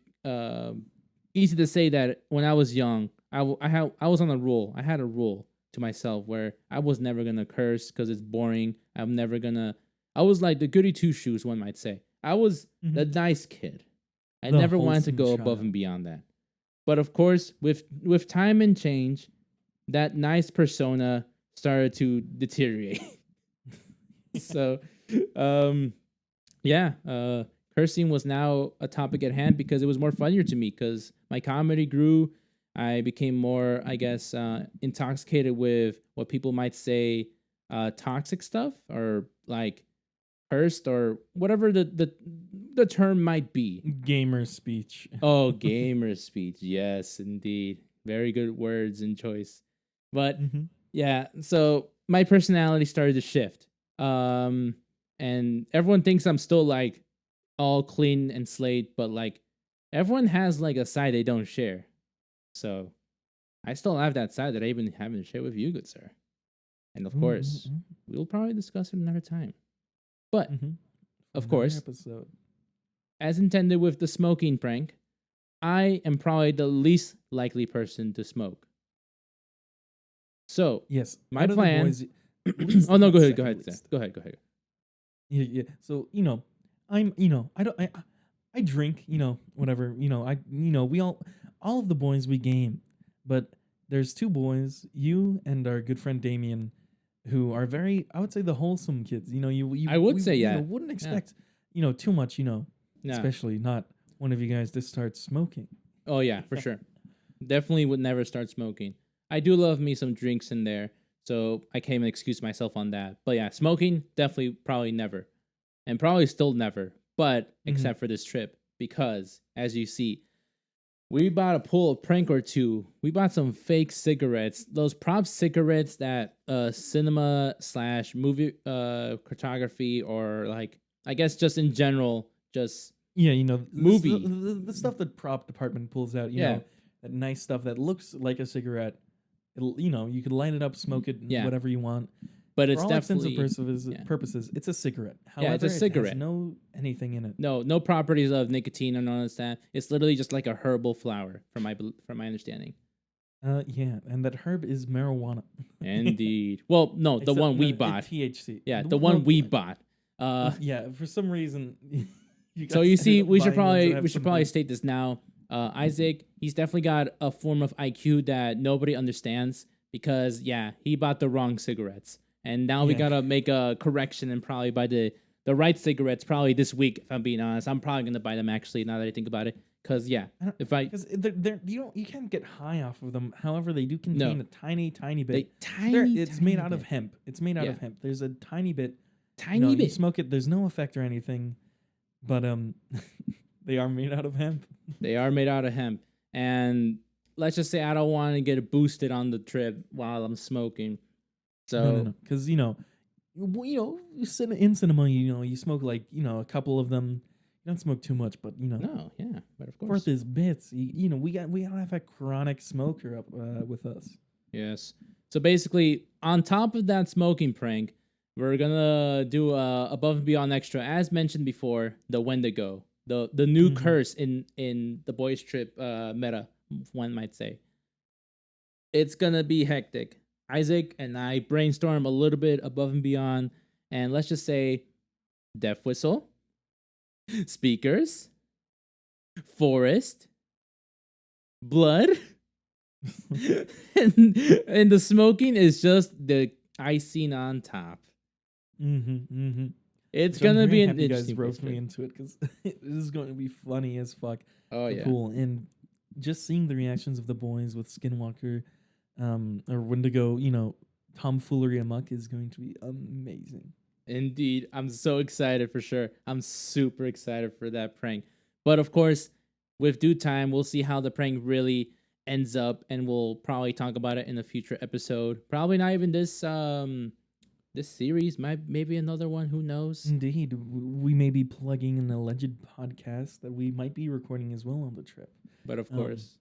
easy to say that when I was young, I was on a rule. I had a rule to myself where I was never gonna curse because it's boring. I was like the goody two shoes, one might say. I was the nice kid. I The never wanted to wholesome go above child. and beyond that. But of course, with time and change, that nice persona started to deteriorate. So, cursing was now a topic at hand because it was more funnier to me because my comedy grew. I became more, I guess, intoxicated with what people might say toxic stuff or like cursed or whatever the term might be. Gamer speech. Oh, gamer speech. Yes, indeed. Very good words and choice. But yeah, so my personality started to shift. And everyone thinks I'm still like all clean and slate, but like everyone has like a side they don't share. So I still have that side that I even haven't shared with you, good sir. And of course, we'll probably discuss it another time. But of Another course, episode. as intended with the smoking prank, I am probably the least likely person to smoke. So Yes, my out of the plan. boys, least, Oh no, not go ahead, second Seth. least. Go ahead. Yeah, yeah. So I don't, I drink, whatever, we all of the boys we game, but there's two boys, you and our good friend Damien, who are very, I would say, the wholesome kids. I would we, say, yeah. wouldn't Yeah. expect, too much, Yeah. especially not one of you guys to start smoking. Oh yeah, for sure. Definitely would never start smoking. I do love me some drinks in there, so I can't even excuse myself on that. But yeah, smoking definitely probably never, and probably still never. But except for this trip, because as you see, we bought a pull of prank or two. We bought some fake cigarettes, those prop cigarettes that cinema / movie cartography, or like I guess just in general, just Yeah, movie. the stuff that prop department pulls out, Yeah. that nice stuff that looks like a cigarette. It'll, you could light it up, smoke it, Yeah. whatever you want. but For it's all intents and definitely purposes, it's a cigarette. However, Yeah, it's a it has cigarette. no anything in it. no properties of nicotine or none of that. It's literally just like a herbal flower, from my understanding. Yeah, and that herb is marijuana. Indeed. Well, no, the Except one we no, bought. THC. Yeah, the one we bought. Yeah, for some reason. So you see, we should probably state this now. Isaac, he's definitely got a form of IQ that nobody understands because he bought the wrong cigarettes, and now we Yeah. gotta make a correction and probably buy the right cigarettes probably this week. If I'm being honest, I'm probably gonna buy them actually. Now that I think about it, because because you can't get high off of them. However, they do contain a tiny bit. It's made out of hemp. It's made out of hemp. There's a tiny bit. You smoke it. There's no effect or anything, but they are made out of hemp. They are made out of hemp, and let's just say I don't want to get boosted on the trip while I'm smoking. So No, because you sit in cinema. You smoke like a couple of them. You don't smoke too much, but no, yeah, but of course, worth his bits. We gotta have a chronic smoker up with us. yes. So basically, on top of that smoking prank, we're gonna do above and beyond extra, as mentioned before, the Wendigo, the new curse in the boys trip meta, one might say. It's gonna be hectic. Isaac and I brainstorm a little bit above and beyond, and let's just say, death whistle, speakers, forest, blood, and the smoking is just the icing on top. It's gonna be an you guys interesting roped me trip. into it because it is going to be funny as fuck. Oh yeah, Cool. And just seeing the reactions of the boys with Skinwalker, or Wendigo, tomfoolery amok is going to be amazing. indeed. I'm so excited for sure. I'm super excited for that prank. But of course, with due time, we'll see how the prank really ends up, and we'll probably talk about it in a future episode. Probably not even this this series, maybe another one. Who knows? Indeed, we may be plugging an alleged podcast that we might be recording as well on the trip. But of course,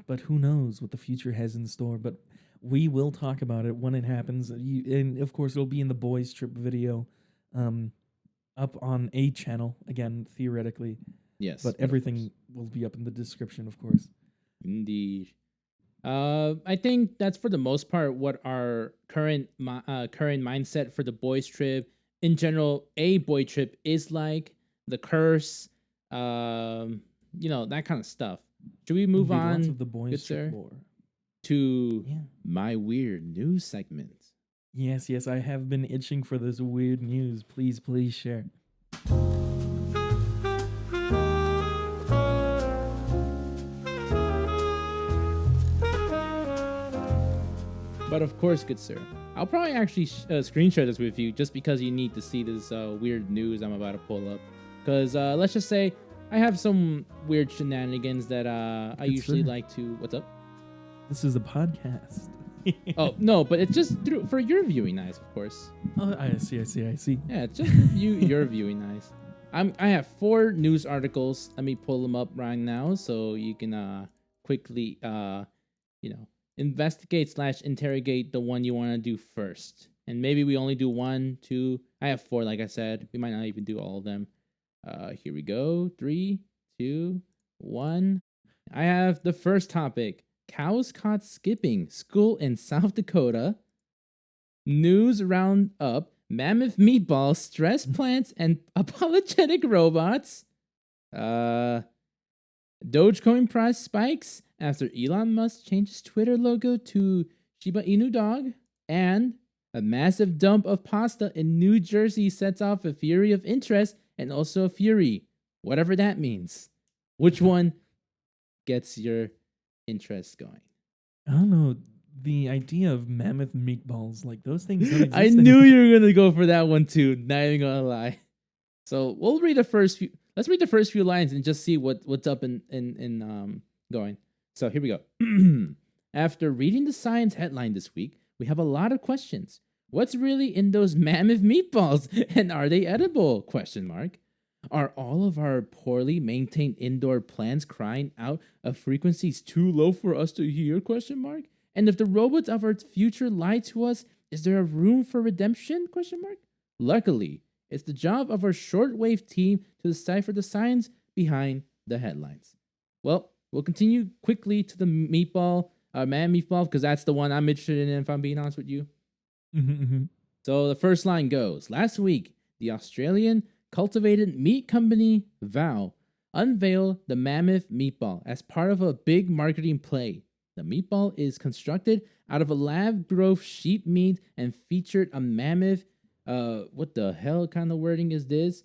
But who knows what the future has in store? But we will talk about it when it happens. And of course, it'll be in the boys trip video, up on a channel again, theoretically. yes. But everything will be up in the description, of course. Indeed. I think that's for the most part what our current mindset for the boys trip in general. A boy trip is like the curse, that kind of stuff. Should we move Indeed, on, lots of the boys good trip sir, lore. to Yeah. my weird news segment? Yes, I have been itching for this weird news. Please share. But of course, good sir, I'll probably actually screen share this with you just because you need to see this weird news I'm about to pull up. Because let's just say I have some weird shenanigans that I Good usually sir. like to. What's up? This is a podcast. Oh no, but it's just for your viewing eyes, of course. Oh, I see. Yeah, it's just your viewing eyes. I have 4 news articles. Let me pull them up right now so you can quickly investigate slash interrogate the one you want to do first. And maybe we only do 1, 2. I have 4, like I said. We might not even do all of them. Here we go. 3, 2, 1. I have the first topic. Cows caught skipping school in South Dakota. News roundup. Mammoth meatballs, stress plants, and apologetic robots. Dogecoin price spikes after Elon Musk changes Twitter logo to Shiba Inu dog. And a massive dump of pasta in New Jersey sets off a fury of interest and also a fury, whatever that means. Which one gets your interest going? I don't know. The idea of mammoth meatballs, like those things don't exist I knew anymore. you were gonna go for that one too. Not even gonna lie. So we'll read the first few. Let's read the first few lines and just see what's up in going. So here we go. After reading the science headline this week, we have a lot of questions. What's really in those mammoth meatballs, and are they edible? Question mark. Are all of our poorly maintained indoor plants crying out of frequencies too low for us to hear? Question mark. And if the robots of our future lie to us, is there a room for redemption? Question mark. Luckily, it's the job of our shortwave team to decipher the science behind the headlines. Well, we'll continue quickly to the meatball, man meatball, because that's the one I'm interested in, if I'm being honest with you. So the first line goes, last week, the Australian cultivated meat company Vow unveiled the mammoth meatball as part of a big marketing play. The meatball is constructed out of a lab-grown sheep meat and featured a mammoth, what the hell kind of wording is this?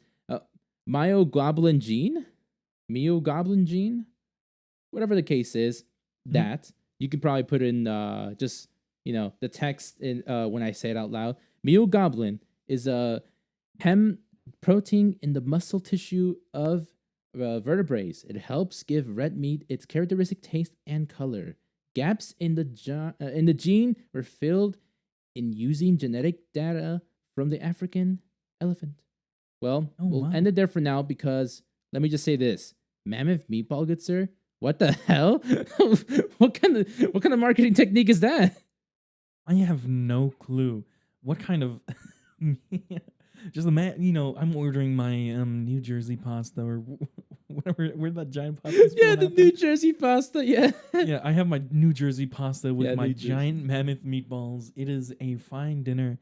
Myoglobin gene? Myoglobin gene? Whatever the case is, that you can probably put in just, the text in when I say it out loud. Myoglobin is a hem protein in the muscle tissue of vertebrates. It helps give red meat its characteristic taste and color. Gaps in the gene were filled in using genetic data from the African elephant. Well, we'll end it there for now because let me just say this: mammoth meatball, good sir. What the hell? What kind of marketing technique is that? I have no clue. What kind of just the man? I'm ordering my New Jersey pasta or whatever. Where that giant pasta? Yeah, the New Jersey pasta. Yeah. Yeah, I have my New Jersey pasta with my New Jersey. giant mammoth meatballs. It is a fine dinner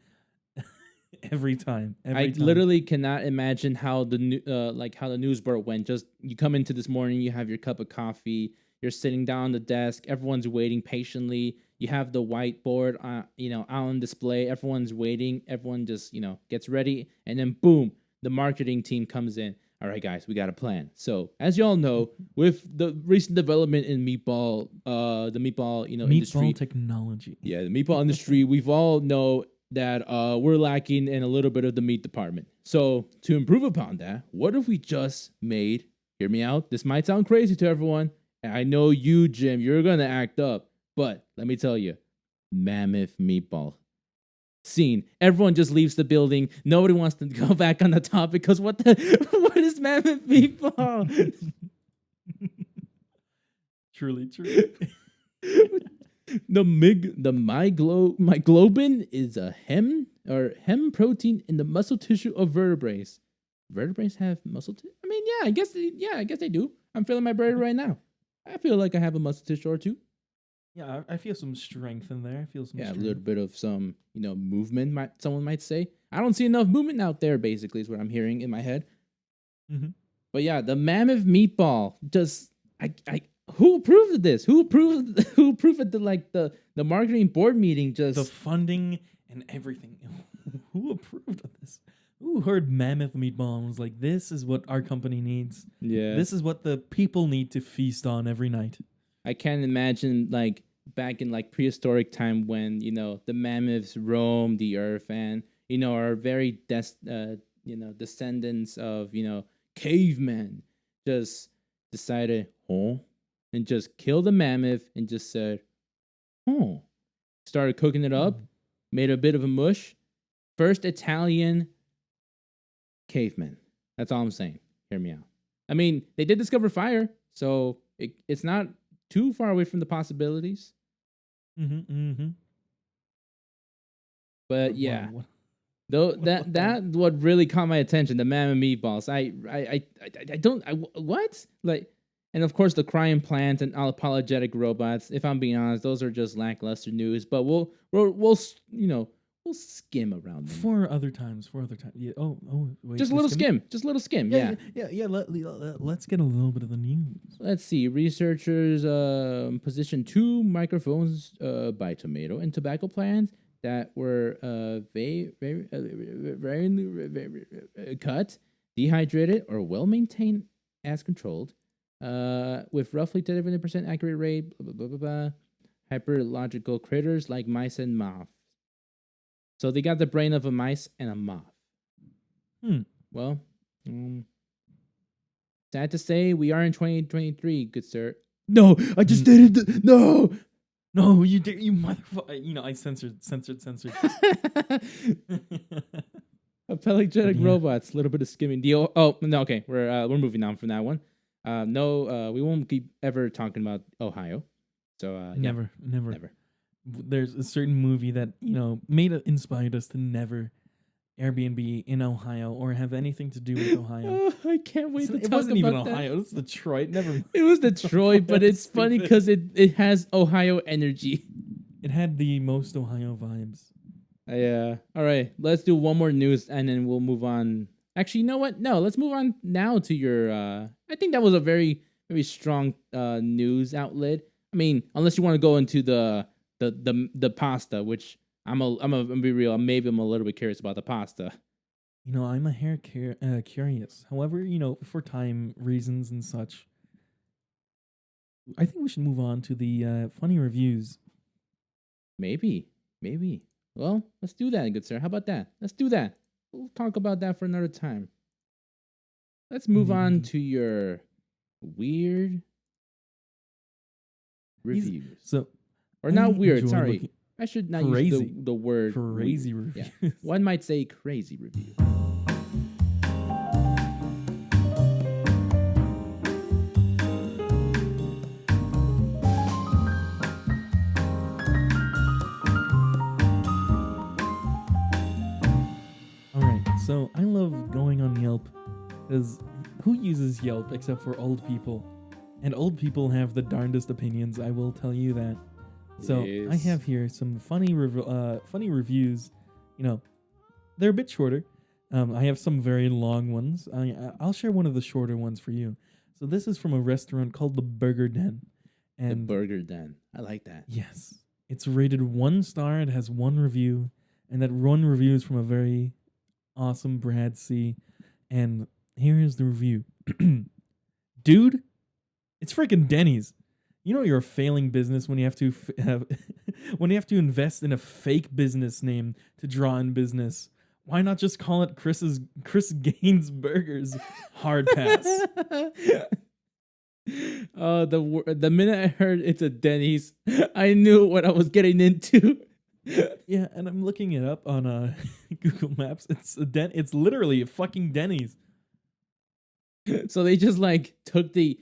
every time. I literally cannot imagine how how the news board went. Just you come into this morning, you have your cup of coffee, you're sitting down on the desk, everyone's waiting patiently. You have the whiteboard, out on display. Everyone's waiting. Everyone just gets ready, and then boom, the marketing team comes in. All right, guys, we got a plan. So as you all know, with the recent development in meatball, the meatball industry, technology. Yeah, the meatball industry, we've all know that we're lacking in a little bit of the meat department. So to improve upon that, what if we just made, hear me out, this might sound crazy to everyone, and I know you, Jim, you're going to act up, but let me tell you, mammoth meatball. Scene. Everyone just leaves the building. Nobody wants to go back on the topic because what is mammoth meatball? Truly true. The myoglobin is a hem protein in the muscle tissue of vertebrates. Vertebrates have muscle tissue? I mean, I guess they do. I'm feeling my brain right now. I feel like I have a muscle tissue or two. Yeah, I feel some strength in there. I feel some strength. A little bit of some, movement, someone might say. I don't see enough movement out there, basically, is what I'm hearing in my head. But yeah, the mammoth meatball, who approved of this? Who approved it the marketing board meeting just the funding and everything. Who approved of this? Who heard mammoth meatball and was like, this is what our company needs. Yeah. This is what the people need to feast on every night. I can't imagine back in prehistoric time when, the mammoths roamed the earth and, are very descendants of, cavemen just decided, and just killed the mammoth and just said, started cooking it up, made a bit of a mush. First Italian cavemen. That's all I'm saying. Hear me out. I mean, they did discover fire, so it's not too far away from the possibilities. Mm-hmm. But yeah, though that what really caught my attention, the Mamma Meatballs. I don't what like, and of course the crying plant and apologetic robots. If I'm being honest, those are just lackluster news. But we'll we'll skim around them. For other times. Yeah. Wait. Just a little skim. Just a little skim. Yeah. Let's get a little bit of the news. Let's see. Researchers positioned 2 microphones by tomato and tobacco plants that were very cut, dehydrated, or well maintained as controlled, with roughly 70% accurate rate. Blah, blah, blah, blah, blah. Hyperlogical critters like mice and moths. So they got the brain of a mice and a moth. Well, sad to say, we are in 2023, good sir. No, I just did it. No. No, you did, you motherfucker. I censored. Apologetic robots, a little bit of skimming. Deal. Oh, no, okay. We're moving on from that one. No, we won't keep ever talking about Ohio. So never. There's a certain movie that inspired us to never Airbnb in Ohio or have anything to do with Ohio. I can't wait to talk about that. It wasn't even Ohio. It was Detroit. Never. It was Detroit, but it's funny because it has Ohio energy. It had the most Ohio vibes. Yeah. All right. Let's do one more news and then we'll move on. Actually, you know what? No, let's move on now to your. I think that was a very, very strong news outlet. I mean, unless you want to go into the pasta, which I'm gonna be real. Maybe I'm a little bit curious about the pasta. I'm a hair curious. However, for time reasons and such, I think we should move on to the funny reviews. Maybe. Well, let's do that, good sir. How about that? Let's do that. We'll talk about that for another time. Let's move on to your weird reviews. Or not weird, sorry. I should not use the word crazy review. Yeah. One might say crazy review. Alright, so I love going on Yelp because who uses Yelp except for old people? And old people have the darndest opinions, I will tell you that. So yes. I have here some funny reviews. They're a bit shorter. I have some very long ones. I'll share one of the shorter ones for you. So this is from a restaurant called the Burger Den. And the Burger Den. I like that. Yes. It's rated 1 star. It has 1 review. And that 1 review is from a very awesome Brad C. And here is the review. Dude, it's freaking Denny's. You're a failing business when you have to when you have to invest in a fake business name to draw in business. Why not just call it Chris Gaines Burgers? Hard pass. The minute I heard it's a Denny's, I knew what I was getting into. Yeah, and I'm looking it up on Google Maps. It's literally a fucking Denny's. So they just took the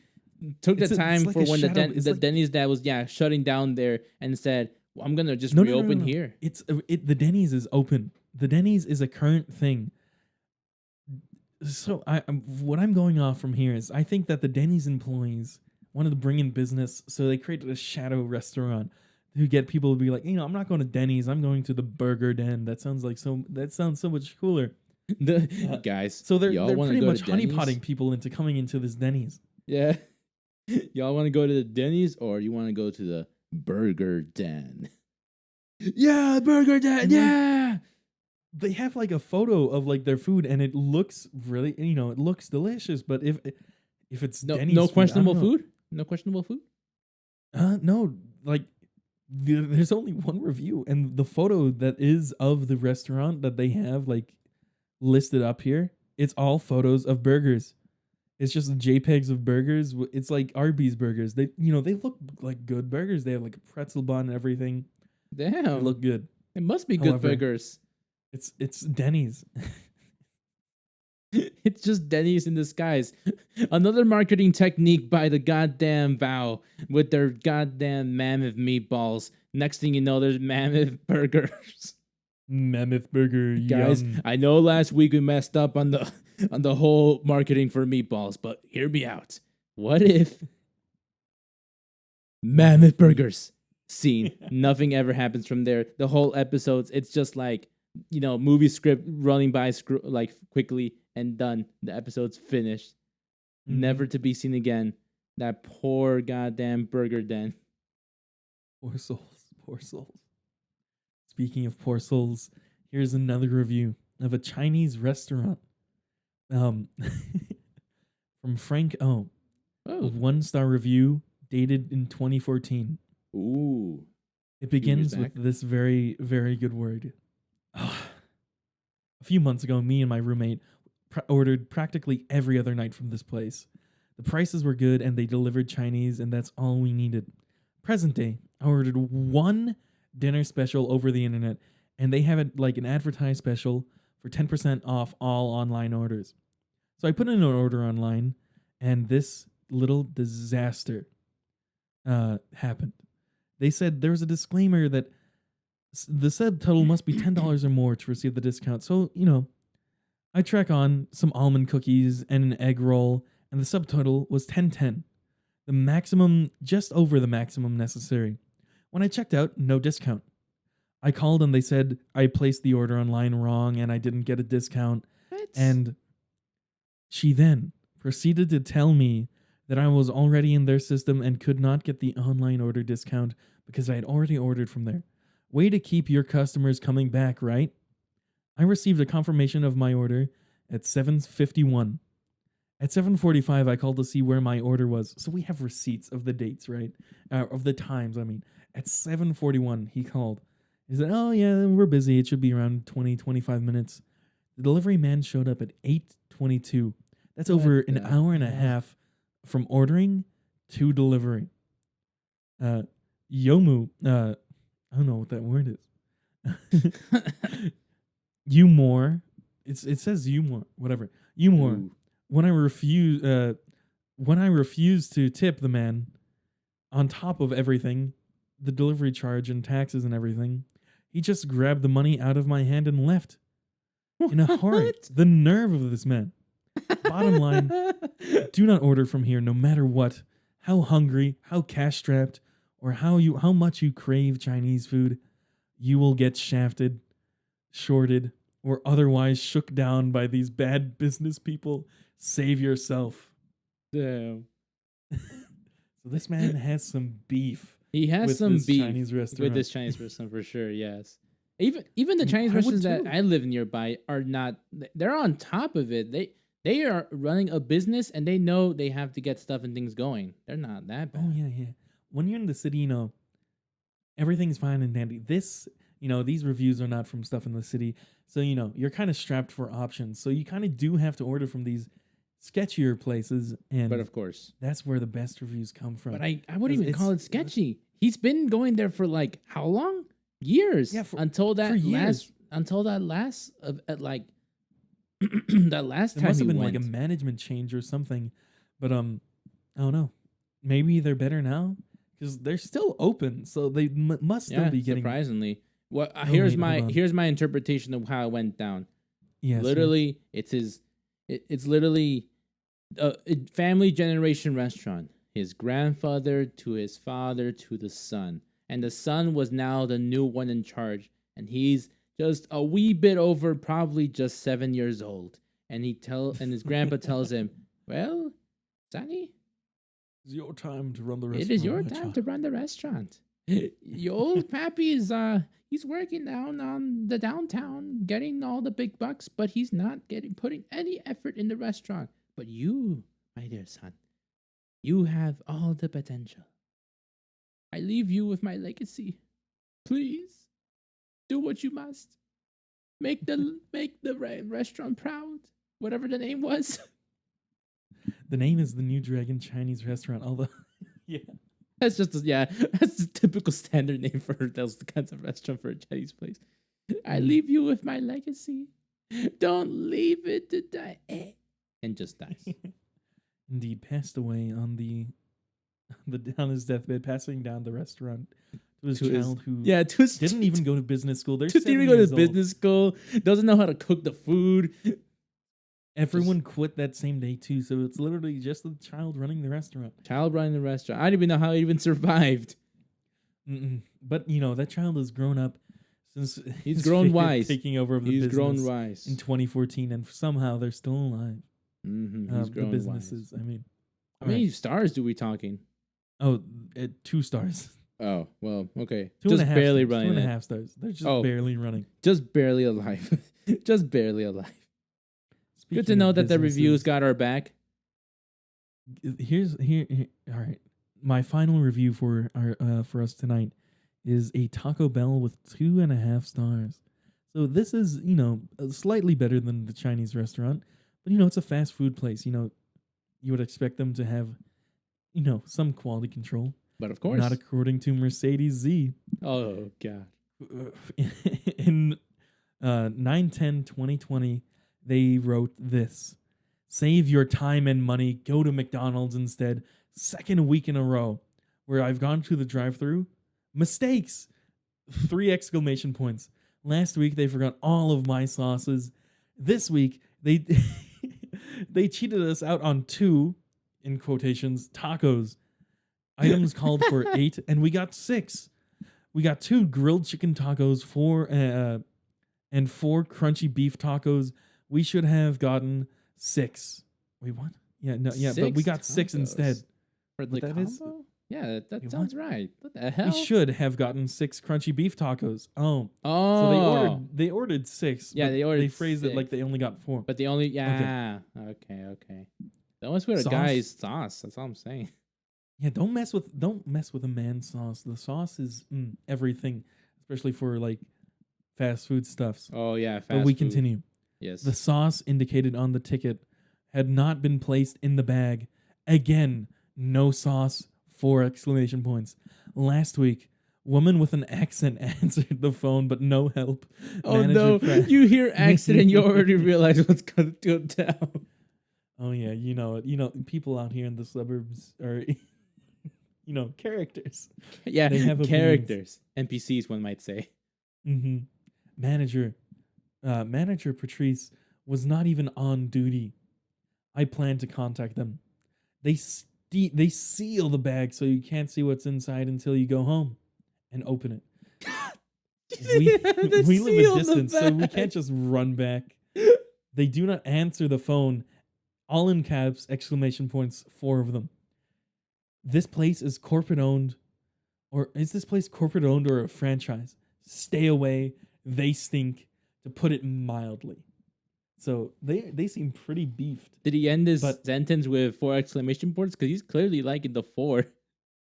time for when the Denny's that was shutting down there and said, well, I'm gonna just reopen here. The Denny's is open. The Denny's is a current thing. So what I'm going off from here is I think that the Denny's employees wanted to bring in business, so they created a shadow restaurant to get people to be like, I'm not going to Denny's, I'm going to the Burger Den. That sounds so much cooler. Guys, so they're pretty much honeypotting people into coming into this Denny's. Yeah. Y'all want to go to the Denny's or you want to go to the Burger Den? Yeah, Burger Den. Yeah. They have a photo of their food and it looks really, it looks delicious. But if it's Denny's, no questionable food, no questionable food. No, there's only 1 review, and the photo that is of the restaurant that they have listed up here, it's all photos of burgers. It's just JPEGs of burgers. It's like Arby's burgers. They look like good burgers. They have a pretzel bun and everything. Damn, they look good. It must be good burgers. It's Denny's. It's just Denny's in disguise. Another marketing technique by the goddamn Vow with their goddamn mammoth meatballs. Next thing you know, there's mammoth burgers. Mammoth burger, Guys, yum. I know last week we messed up on the whole marketing for meatballs, but hear me out. What if mammoth burgers scene? Nothing ever happens from there. The whole episodes, it's just like, movie script running by like quickly and done. The episode's finished. Never to be seen again. That poor goddamn burger den. Poor souls, poor souls. Speaking of poor souls, here's another review of a Chinese restaurant. From Frank O. A Oh, 1-star review dated in 2014. ooh. It begins back. with this very, very good word. A few months ago, me and my roommate ordered practically every other night from this place. The prices were good and they delivered Chinese, and that's all we needed. Present day, I ordered one dinner special over the internet, and they have it like an advertised special for 10% off all online orders. So I put in an order online, and this little disaster happened. They said there was a disclaimer that the subtotal must be $10 or more to receive the discount. So, I track on some almond cookies and an egg roll, and the subtotal was $10.10. The maximum, just over the maximum necessary. When I checked out, no discount. I called and they said I placed the order online wrong and I didn't get a discount. What? And she then proceeded to tell me that I was already in their system and could not get the online order discount because I had already ordered from there. Way to keep your customers coming back, right? I received a confirmation of my order at 7:51. At 7:45, I called to see where my order was. So we have receipts of the dates, right? Of the times, I mean. At 7:41, he called. He said, oh, yeah, we're busy. It should be around 20, 25 minutes. The delivery man showed up at 8:22. That's What over an the hour and a hell? half from ordering to delivery. Yomu, I don't know what that word is. Umore. It says Umore, whatever. Umore. Ooh. When I refused to tip the man, on top of everything, the delivery charge and taxes and everything, he just grabbed the money out of my hand and left in a hurry. What? The nerve of this man. Bottom line, do not order from here no matter what, how hungry, how cash strapped, or how much you crave Chinese food. You will get shafted, shorted, or otherwise shook down by these bad business people. Save yourself. Damn. So this man has some beef He has with some this beef Chinese restaurant. with this Chinese restaurant for sure. Yes, even the Mm, Chinese I would restaurants that too. I live nearby are not. They're on top of it. They are running a business and they know they have to get stuff and things going. They're not that bad. Oh yeah. When you're in the city, everything's fine and dandy. These reviews are not from stuff in the city, so you're kind of strapped for options. So you kind of do have to order from these sketchier places, and But of course. that's where the best reviews come from. But I wouldn't even It's- call it sketchy. He's been going there for like how long? Years. Yeah, until that for years. last at like that last There time must he have been went. like a management change or something, but I don't know. Maybe they're better now because they're still open, so they must still yeah, be getting. surprisingly. Well, Oh, here's wait, hold on. here's my interpretation of how it went down. Yes, Literally, it's literally a family generation restaurant. His grandfather to his father to the son, and the son was now the new one in charge, and he's just a wee bit over, probably just 7 years old. And his grandpa tells him, "Well, Sonny, It's your time to run the restaurant. it is your my time child." to run the restaurant. Your old pappy is he's working down on the downtown, getting all the big bucks, but he's not putting any effort in the restaurant. But you, my dear son, you have all the potential. I leave you with my legacy. Please do what you must. Make the restaurant proud. Whatever the name was." The name is the New Dragon Chinese restaurant. Although, yeah, That's just that's the typical standard name for those kinds of restaurant for a Chinese place. I leave you with my legacy. Don't leave it to die. and just dies. Indeed, passed away on on his deathbed, passing down the restaurant to his child who to his didn't even go to business school. They're didn't 7 even go to years old. business school. Doesn't know how to cook the food. Everyone quit that same day too, so it's literally just the child running the restaurant. Child running the restaurant. I don't even know how he even survived. But you know that child has grown up since He's his grown figure wise. taking over of the He's business grown wise. in 2014, and somehow they're still alive. He's The grown businesses. wise. I mean, How many stars do we talking? 2 stars. Oh, well, okay. 2.5 Just barely stars, running. 2.5 stars. They're just barely running. Just barely alive. Just barely alive. Good to Speaking know of that the reviews businesses, got our back. Here. All right. My final review for us tonight is a Taco Bell with 2.5 stars. So this is slightly better than the Chinese restaurant, but it's a fast food place. You would expect them to have some quality control. But of course. Not according to Mercedes Z. Oh, God. In 9/10/2020, they wrote this: "Save your time and money. Go to McDonald's instead. Second week in a row where I've gone to the drive-thru. Mistakes. 3 exclamation points. Last week they forgot all of my sauces. This week they they cheated us out on 2, in quotations, tacos. Items called for 8, and we got 6. We got 2 grilled chicken tacos, 4 and 4 crunchy beef tacos. We should have gotten 6. Wait, what? Yeah, no, yeah, but we got 6 instead. For the that is- combo? Yeah, that Wait, sounds right. What the hell? We should have gotten 6 crunchy beef tacos. Oh, Oh. so they ordered 6. Yeah, but they ordered They phrased it like 6. they only got 4. But they only, yeah. Okay. Don't mess with a Sauce? guy's sauce. That's all I'm saying. Yeah, don't mess with a man's sauce. The sauce is everything, especially for like fast food stuffs. Oh, yeah. Fast But we food. continue. Yes. The sauce indicated on the ticket had not been placed in the bag. Again, no sauce. 4 exclamation points. Last week, woman with an accent answered the phone, but no help. Oh, Manager no. pressed- You hear accent and you already realize what's going to go down. Oh yeah, you know it. People out here in the suburbs are, characters. Yeah, They have opinions. characters. NPCs, one might say. Mm-hmm. Manager Patrice was not even on duty. I plan to contact them. They seal the bag so you can't see what's inside until you go home and open it. We live a distance, so we can't just run back. They do not answer the phone. All in caps, exclamation points, 4 of them. This place is corporate owned, or is this place corporate owned or a franchise? Stay away. They stink, to put it mildly. So they seem pretty beefed. Did he end his But- sentence with 4 exclamation points? Because he's clearly liking the 4.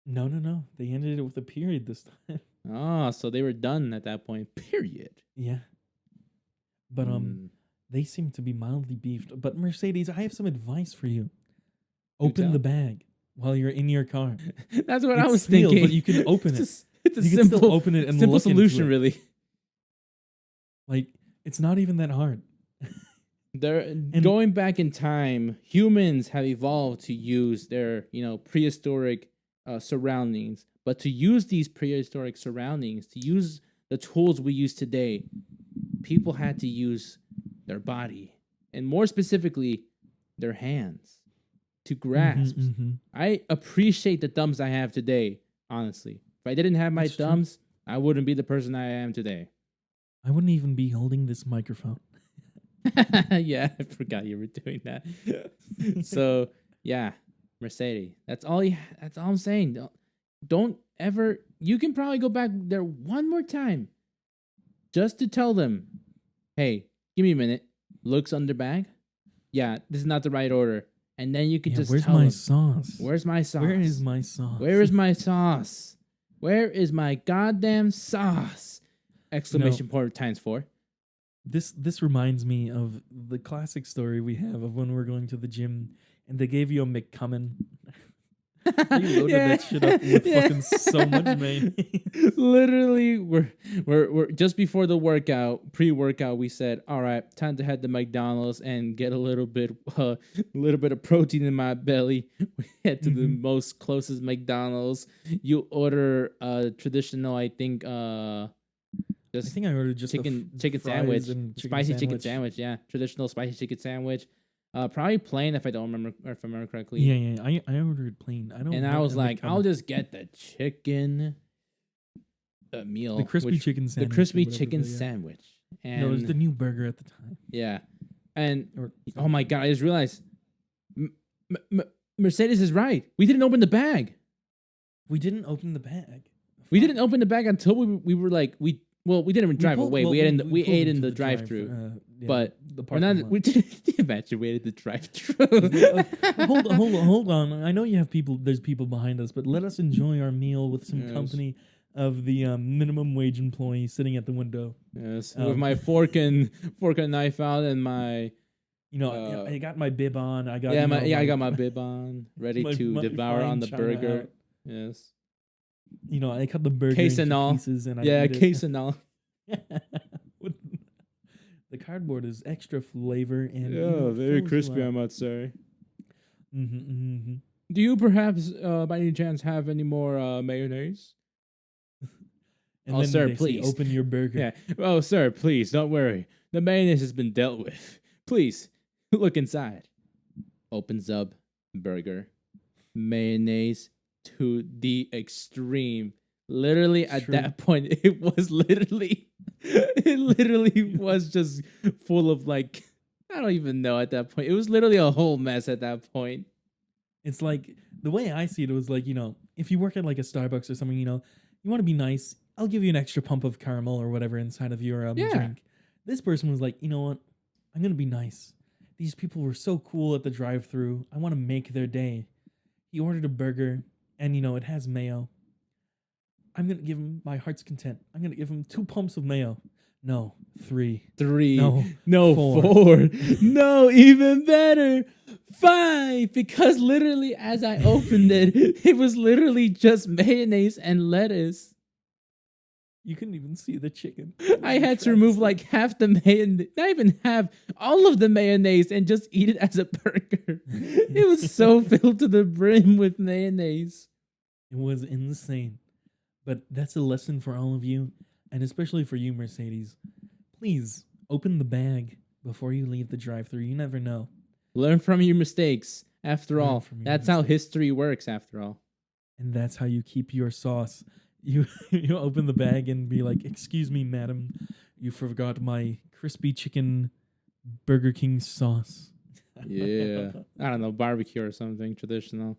No. They ended it with a period this time. Oh, so they were done at that point. Period. Yeah. But they seem to be mildly beefed. But Mercedes, I have some advice for you. Open tell. the bag while you're in your car. That's what I It's was sealed, thinking. but you can open it. It's a You can simple, still open it and simple look into solution, it. really. Like, it's not even that hard. Going back in time, humans have evolved to use their, prehistoric surroundings. But to use these prehistoric surroundings, to use the tools we use today, people had to use their body, and more specifically, their hands to grasp. I appreciate the thumbs I have today, honestly. If I didn't have my That's true. thumbs, I wouldn't be the person I am today. I wouldn't even be holding this microphone. Yeah, I forgot you were doing that. So, yeah, Mercedes. That's all I'm saying. Don't ever. You can probably go back there one more time just to tell them, hey, give me a minute. Looks under bag. Yeah, this is not the right order. And then you could just where's tell my them, sauce? where's my sauce? Where is my sauce? Where is my sauce? Where is my goddamn sauce? Exclamation point times 4. This reminds me of the classic story we have of when we're going to the gym and they gave you a McCummin. They loaded that shit up with fucking so much mayonnaise. Literally, we're just before the workout, pre-workout. We said, "All right, time to head to McDonald's and get a little bit of protein in my belly." We head to the most closest McDonald's. You order a traditional, I think, I just think I ordered just chicken fries sandwich, and spicy chicken sandwich. Yeah, traditional spicy chicken sandwich. Probably plain if I don't remember, or if I remember correctly. Yeah. I ordered plain. I don't. And I get was a like, McDonald's. I'll just get the chicken meal, the crispy chicken the sandwich. or crispy whatever chicken they are. sandwich. And No, it was the new burger at the time. yeah, and Or oh my god, I just realized Mercedes is right. We didn't open the bag. we didn't open the bag. We didn't open the bag until we were like we didn't even drive away. We ate we ate in the drive-through. But the we're not. We didn't imagine we ate at the drive-through. hold on. I know you have people. There's people behind us, but let us enjoy our meal with some Yes. company of the minimum wage employee sitting at the window. Yes, with my fork and knife out and my You know, I got my bib on. I got I got my bib on, ready to my devour on fine the china burger. out. Yes. You know, I cut the burger Case into and all. pieces, and I Yeah, eat it. case and all. With- the cardboard is extra flavor and Yeah, very crispy, I might say. Mm-hmm. Do you perhaps, by any chance, have any more mayonnaise? And Oh, then sir, they say, please. open your burger. Yeah. Oh, sir, please don't worry. The mayonnaise has been dealt with. Please look inside. Opens up burger, mayonnaise to the extreme. Literally at True. that point, it literally was just full of like, I don't even know at that point. It was literally a whole mess at that point. It's like the way I see it was like, you know, if you work at like a Starbucks or something, you know, you want to be nice. I'll give you an extra pump of caramel or whatever inside of your Yeah. drink. This person was like, you know what? I'm gonna be nice. These people were so cool at the drive-through. I want to make their day. He ordered a burger, and you know it has mayo. I'm gonna give him my heart's content. I'm gonna give him 2 pumps of mayo. No, 3. 3. No, No, 4. 4. No, even better. 5. Because literally, as I opened it, it was literally just mayonnaise and lettuce. You couldn't even see the chicken. I had to remove like half the mayonnaise, not even half, all of the mayonnaise, and just eat it as a burger. It was so filled to the brim with mayonnaise. It was insane. But that's a lesson for all of you, and especially for you, Mercedes. Please open the bag before you leave the drive-thru. You never know. Learn from your mistakes. After Learn all, from your that's how mistakes. history works. After all. And that's how you keep your sauce. You you open the bag and be like, "Excuse me, madam, you forgot my crispy chicken Burger King sauce." Yeah. I don't know, barbecue or something traditional.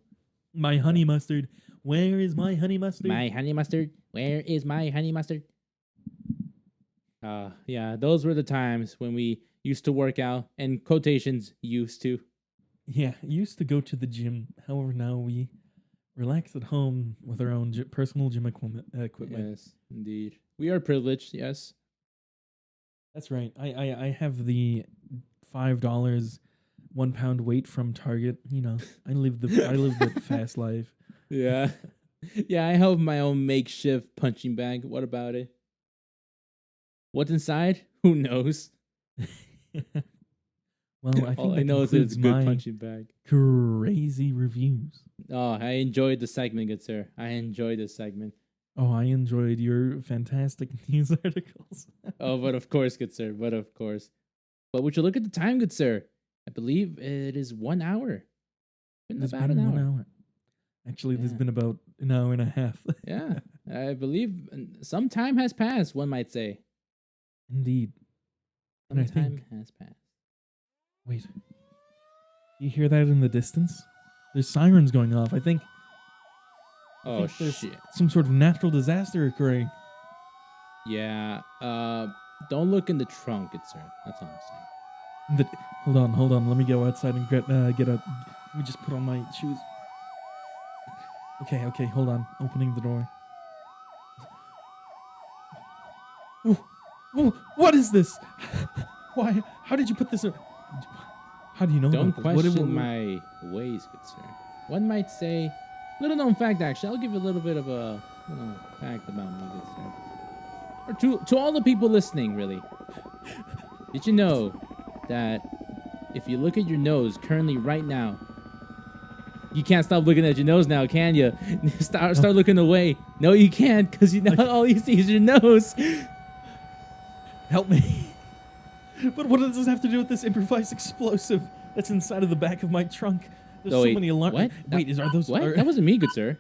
My honey mustard. Where is my honey mustard? My honey mustard. Where is my honey mustard? Yeah, those were the times when we used to work out, and quotations used to. Yeah, I used to go to the gym. However, now we relax at home with our own personal gym equipment. Yes, indeed. We are privileged, yes. That's right. I have the $5 1 pound weight from Target. You know, I live the fast life. Yeah. Yeah, I have my own makeshift punching bag. What about it? What's inside? Who knows? Well, I think All I that know is it's concludes a good my punching bag. crazy reviews. Oh, I enjoyed the segment, good sir. I enjoyed this segment. Oh, I enjoyed your fantastic news articles. Oh, but of course, good sir. But of course. But would you look at the time, good sir? I believe it is 1 hour. Been It's about been an 1 hour. hour. Actually, there's Yeah. been about an hour and a half. Yeah, I believe some time has passed, one might say. Indeed. Some And I time think, has passed. wait, you hear that in the distance? There's sirens going off. I think Oh, there's shit. some sort of natural disaster occurring. Yeah, don't look in the trunk, good sir. That's all I'm saying. Hold on. Let me go outside and get a. Let me just put on my shoes. Okay. Hold on. Opening the door. Ooh, what is this? Why? How did you put this? How do you know? Don't about this? question my ways, good sir. One might say Little known fact, actually. I'll give you a little bit of a fact about me, good sir. Or to all the people listening, really. Did you know that if you look at your nose currently right now, you can't stop looking at your nose now, can you? Start looking away. No, you can't, because you know all you see is your nose. Help me. But what does this have to do with this improvised explosive that's inside of the back of my trunk? There's so wait, many alarms. what? Wait, are those... What? That wasn't me, good sir.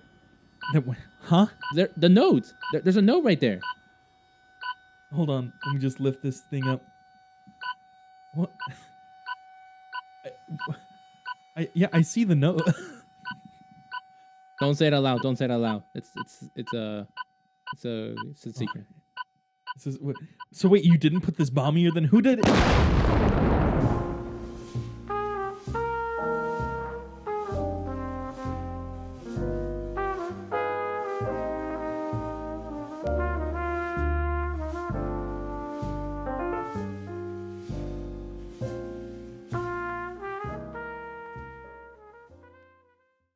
Huh? The note. There's a note right there. Hold on. Let me just lift this thing up. What? Yeah, I see the note. Don't say it out loud. Don't say it out loud. It's a secret. This is, so wait, you didn't put this bomb here? Then who did it?